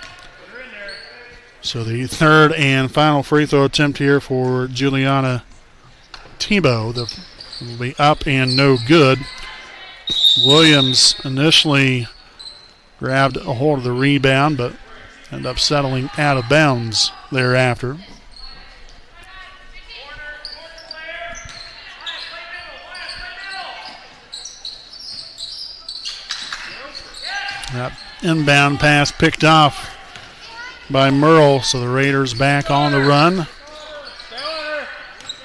So the third and final free throw attempt here for Juliana Tebow. Will be up and no good. Williams initially grabbed a hold of the rebound, but ended up settling out of bounds thereafter. That inbound pass picked off by Merle, so the Raiders back on the run.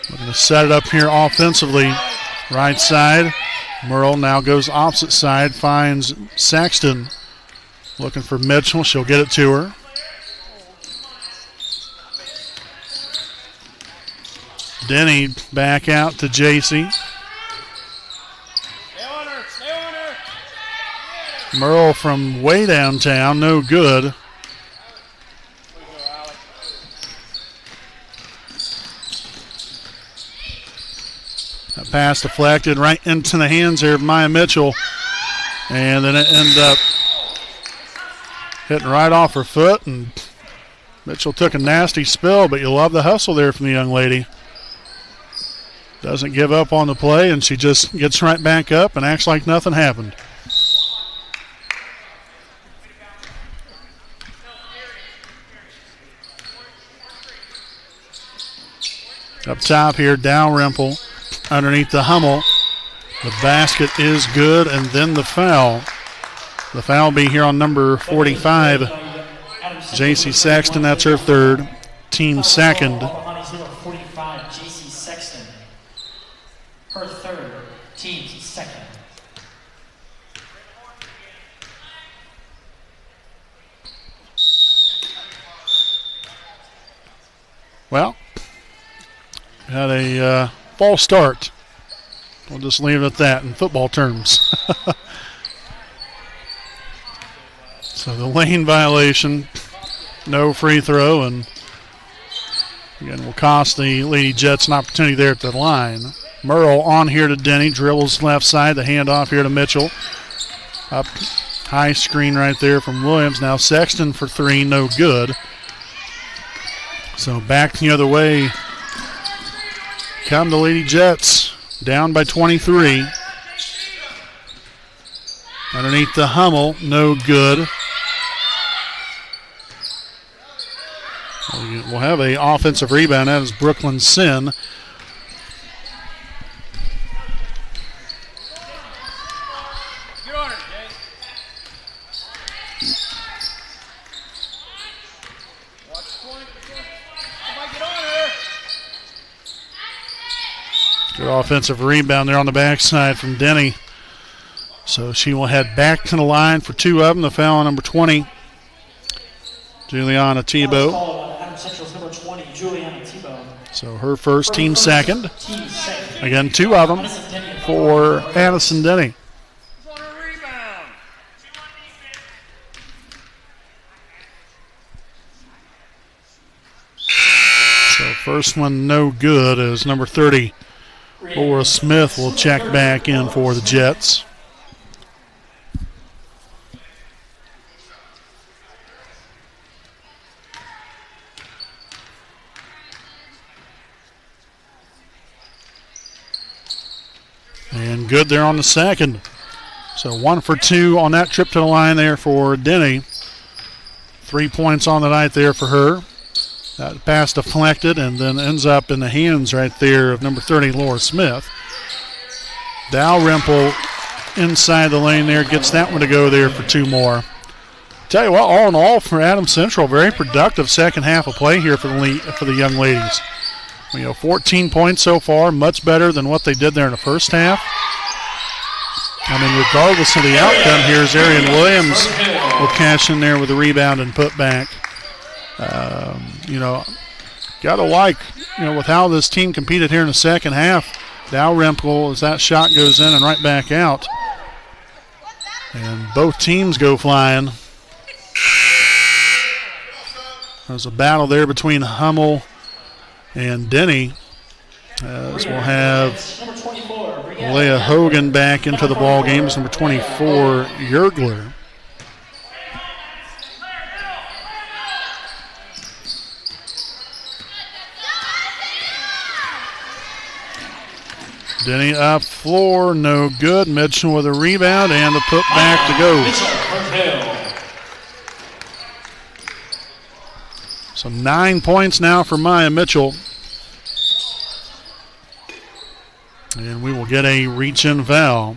Looking to set it up here offensively. Right side. Merle now goes opposite side, finds Saxton. Looking for Mitchell. She'll get it to her. Denny back out to JC. Merle from way downtown, no good. That pass deflected right into the hands here of Maya Mitchell. And then it ended up hitting right off her foot. And Mitchell took a nasty spill, but you love the hustle there from the young lady. Doesn't give up on the play, and she just gets right back up and acts like nothing happened. Up top here, Dalrymple underneath the Hummel. The basket is good, and then the foul. The foul will be here on number 45, J.C. Saxton. That's her third, team second. Number 45, J.C. Sexton. Her third, team second. Well, had a false start. We'll just leave it at that in football terms. So the lane violation, no free throw, and again will cost the Lady Jets an opportunity there at the line. Merle on here to Denny, dribbles left side, the handoff here to Mitchell. Up high screen right there from Williams. Now Sexton for 3, no good. So back the other way come the Lady Jets, down by 23. Underneath the Hummel, no good. We'll have an offensive rebound. That is Brooklyn Sin. Get on her, Jay. Watch the point. Somebody get on her. Good offensive rebound there on the backside from Denny. So she will head back to the line for 2 of them. The foul on number 20, Juliana Foul Tebow. called on Adams Central's number 20, Juliana Tebow. So her first, team second. Team second. Again, 2 of them for Addison Denny. On a rebound. So first one no good as number 30, Laura Smith, will check back in for the Jets. And good there on the second. So 1 for 2 on that trip to the line there for Denny. 3 points on the night there for her. That pass deflected and then ends up in the hands right there of number 30, Laura Smith. Dalrymple inside the lane there, gets that one to go there for 2 more. Tell you what, all in all for Adams Central, very productive second half of play here for the young ladies. 14 points so far, much better than what they did there in the first half. I mean, regardless of the outcome here, as Arian Williams will cash in there with a rebound and put back. Got to like, with how this team competed here in the second half. Dalrymple, as that shot goes in and right back out. And both teams go flying. There's a battle there between Hummel and Denny, as we'll have Leah Hogan back into the ball game as number 24, Yergler. Denny up floor, no good. Mitchell with a rebound and the put back to go. So 9 points now for Maya Mitchell. And we will get a reach-in foul.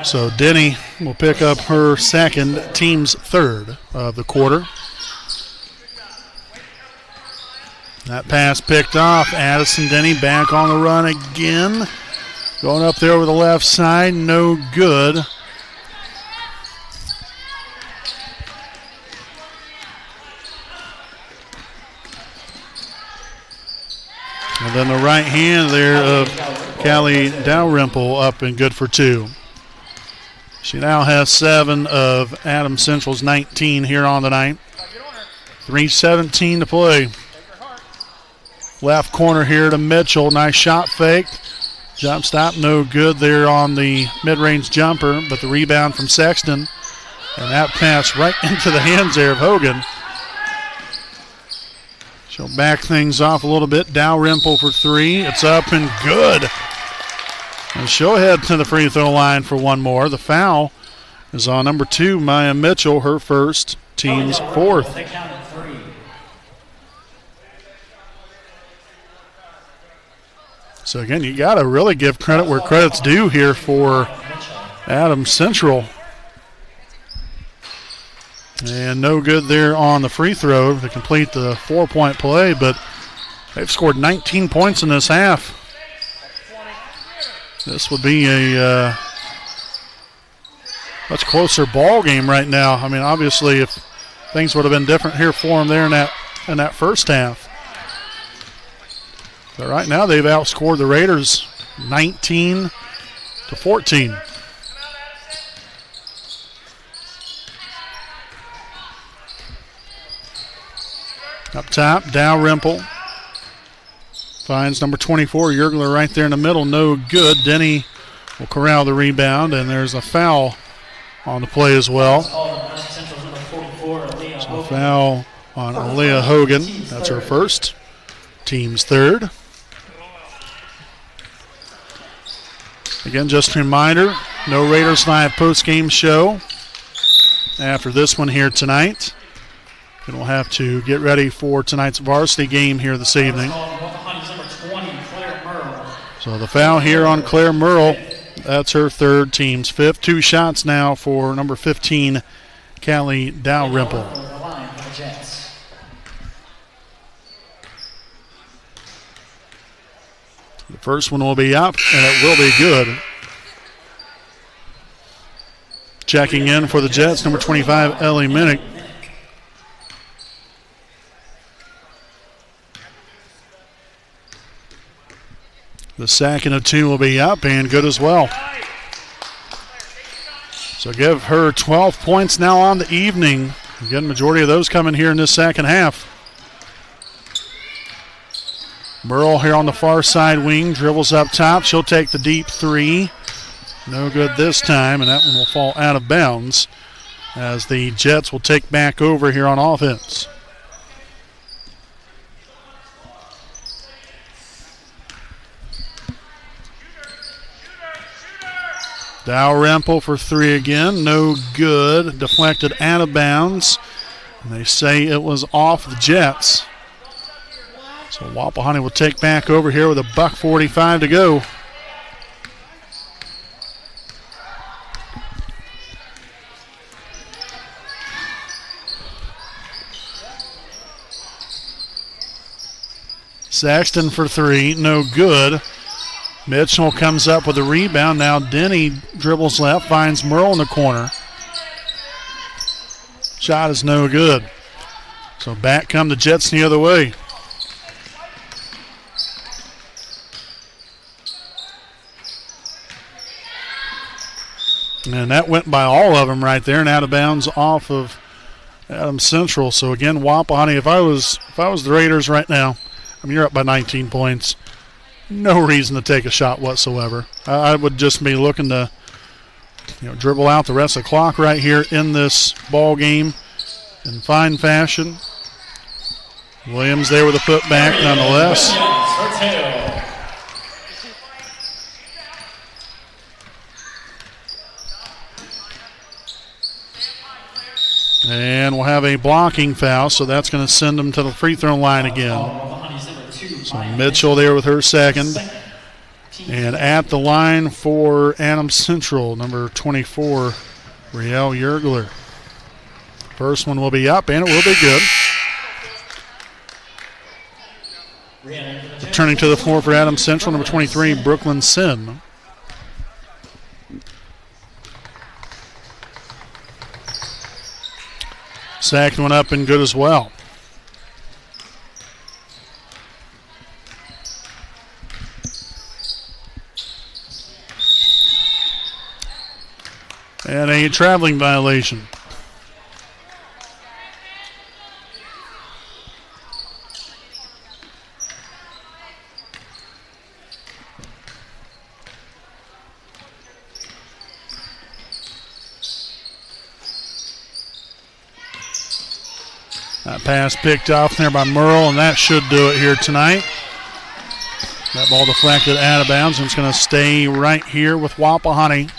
So Denny will pick up her second, team's third of the quarter. That pass picked off. Addison Denny back on the run again. Going up there over the left side, no good. And then the right hand there of Callie Dalrymple up and good for 2. She now has 7 of Adams Central's 19 here on the night. 3:17 to play. Left corner here to Mitchell. Nice shot fake. Jump stop, no good there on the mid-range jumper, but the rebound from Sexton. And that pass right into the hands there of Hogan. She'll back things off a little bit. Dalrymple for 3. It's up and good. And she'll head to the free throw line for 1 more. The foul is on number 2, Maya Mitchell, her first, team's 4th. So again, you got to really give credit where credit's due here for Adams Central. And no good there on the free throw to complete the 4-point play, but they've scored 19 points in this half. This would be a much closer ball game right now. I mean, obviously, if things would have been different here for them there in that first half. But right now they've outscored the Raiders 19-14. Up top, Dalrymple finds number 24, Yergler, right there in the middle. No good. Denny will corral the rebound, and there's a foul on the play as well. So a foul on Aaliyah Hogan. That's her first. Team's third. Again, just a reminder, no Raiders Live post-game show after this one here tonight. And we'll have to get ready for tonight's varsity game here this evening. So the foul here on Claire Merle, that's her third, team's 5th. 2 shots now for number 15, Callie Dalrymple. The first one will be up, and it will be good. Checking in for the Jets, number 25, Ellie Minnick. The second of two will be up and good as well. So give her 12 points now on the evening. Again, majority of those coming here in this second half. Merle here on the far side wing, dribbles up top. She'll take the deep three. No good this time, and that one will fall out of bounds as the Jets will take back over here on offense. Dalrymple for three again. No good. Deflected out of bounds. And they say it was off the Jets. So Wapahani will take back over here with $1:45 to go. Saxton for three. No good. Mitchell comes up with a rebound. Now Denny dribbles left, finds Merle in the corner. Shot is no good. So back come the Jets the other way. And that went by all of them right there and out of bounds off of Adams Central. So again, Wapahani, if I was the Raiders right now, I mean, you're up by 19 points. No reason to take a shot whatsoever. I would just be looking to, dribble out the rest of the clock right here in this ball game in fine fashion. Williams there with a putback nonetheless. And we'll have a blocking foul, so that's going to send them to the free throw line again. So Mitchell there with her second. And at the line for Adams Central, number 24, Riel Yergler. First one will be up, and it will be good. Turning to the floor for Adams Central, number 23, Brooklyn Sin. Second one up and good as well. And a traveling violation. That pass picked off there by Merle, and that should do it here tonight. That ball deflected out of bounds, and it's going to stay right here with Wapahani.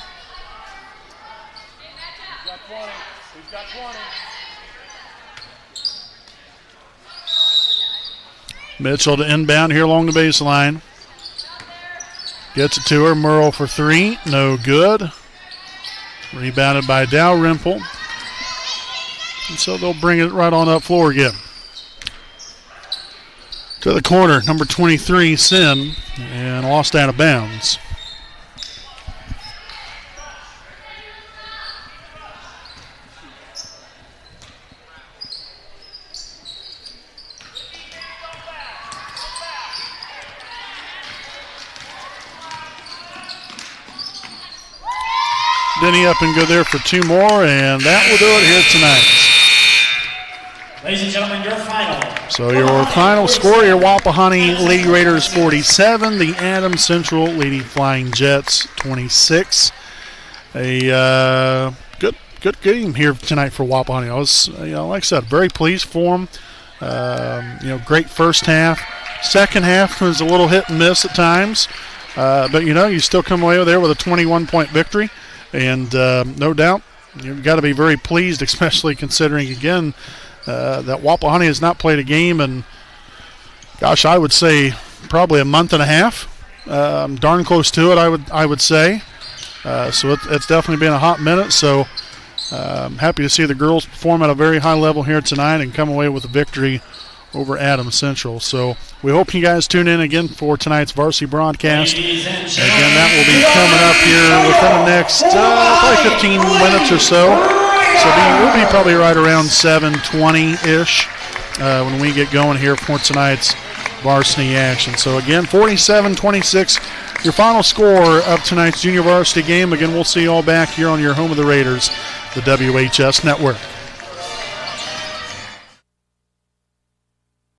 Mitchell to inbound here along the baseline. Gets it to her. Merle for three. No good. Rebounded by Dalrymple. And so they'll bring it right on up floor again. To the corner, number 23, Sin, and lost out of bounds. Denny up and good there for two more, and that will do it here tonight. Ladies and gentlemen, your final. So your final score, your Wapahani Lady Raiders 47, the Adams Central Lady Flying Jets 26. A good game here tonight for Wapahani. I was, like I said, very pleased for them. Great first half. Second half was a little hit and miss at times, but you still come away there with a 21-point victory. And no doubt, you've got to be very pleased, especially considering, again, that Wapahani has not played a game in, I would say probably a month and a half. Darn close to it, I would say. So it's definitely been a hot minute. So I'm happy to see the girls perform at a very high level here tonight and come away with a victory over Adams Central. So we hope you guys tune in again for tonight's varsity broadcast. Again, that will be coming up here within the next probably 15 minutes or so. So we'll be probably right around 7:20-ish when we get going here for tonight's varsity action. So again, 47-26, your final score of tonight's junior varsity game. Again, we'll see you all back here on your home of the Raiders, the WHS Network.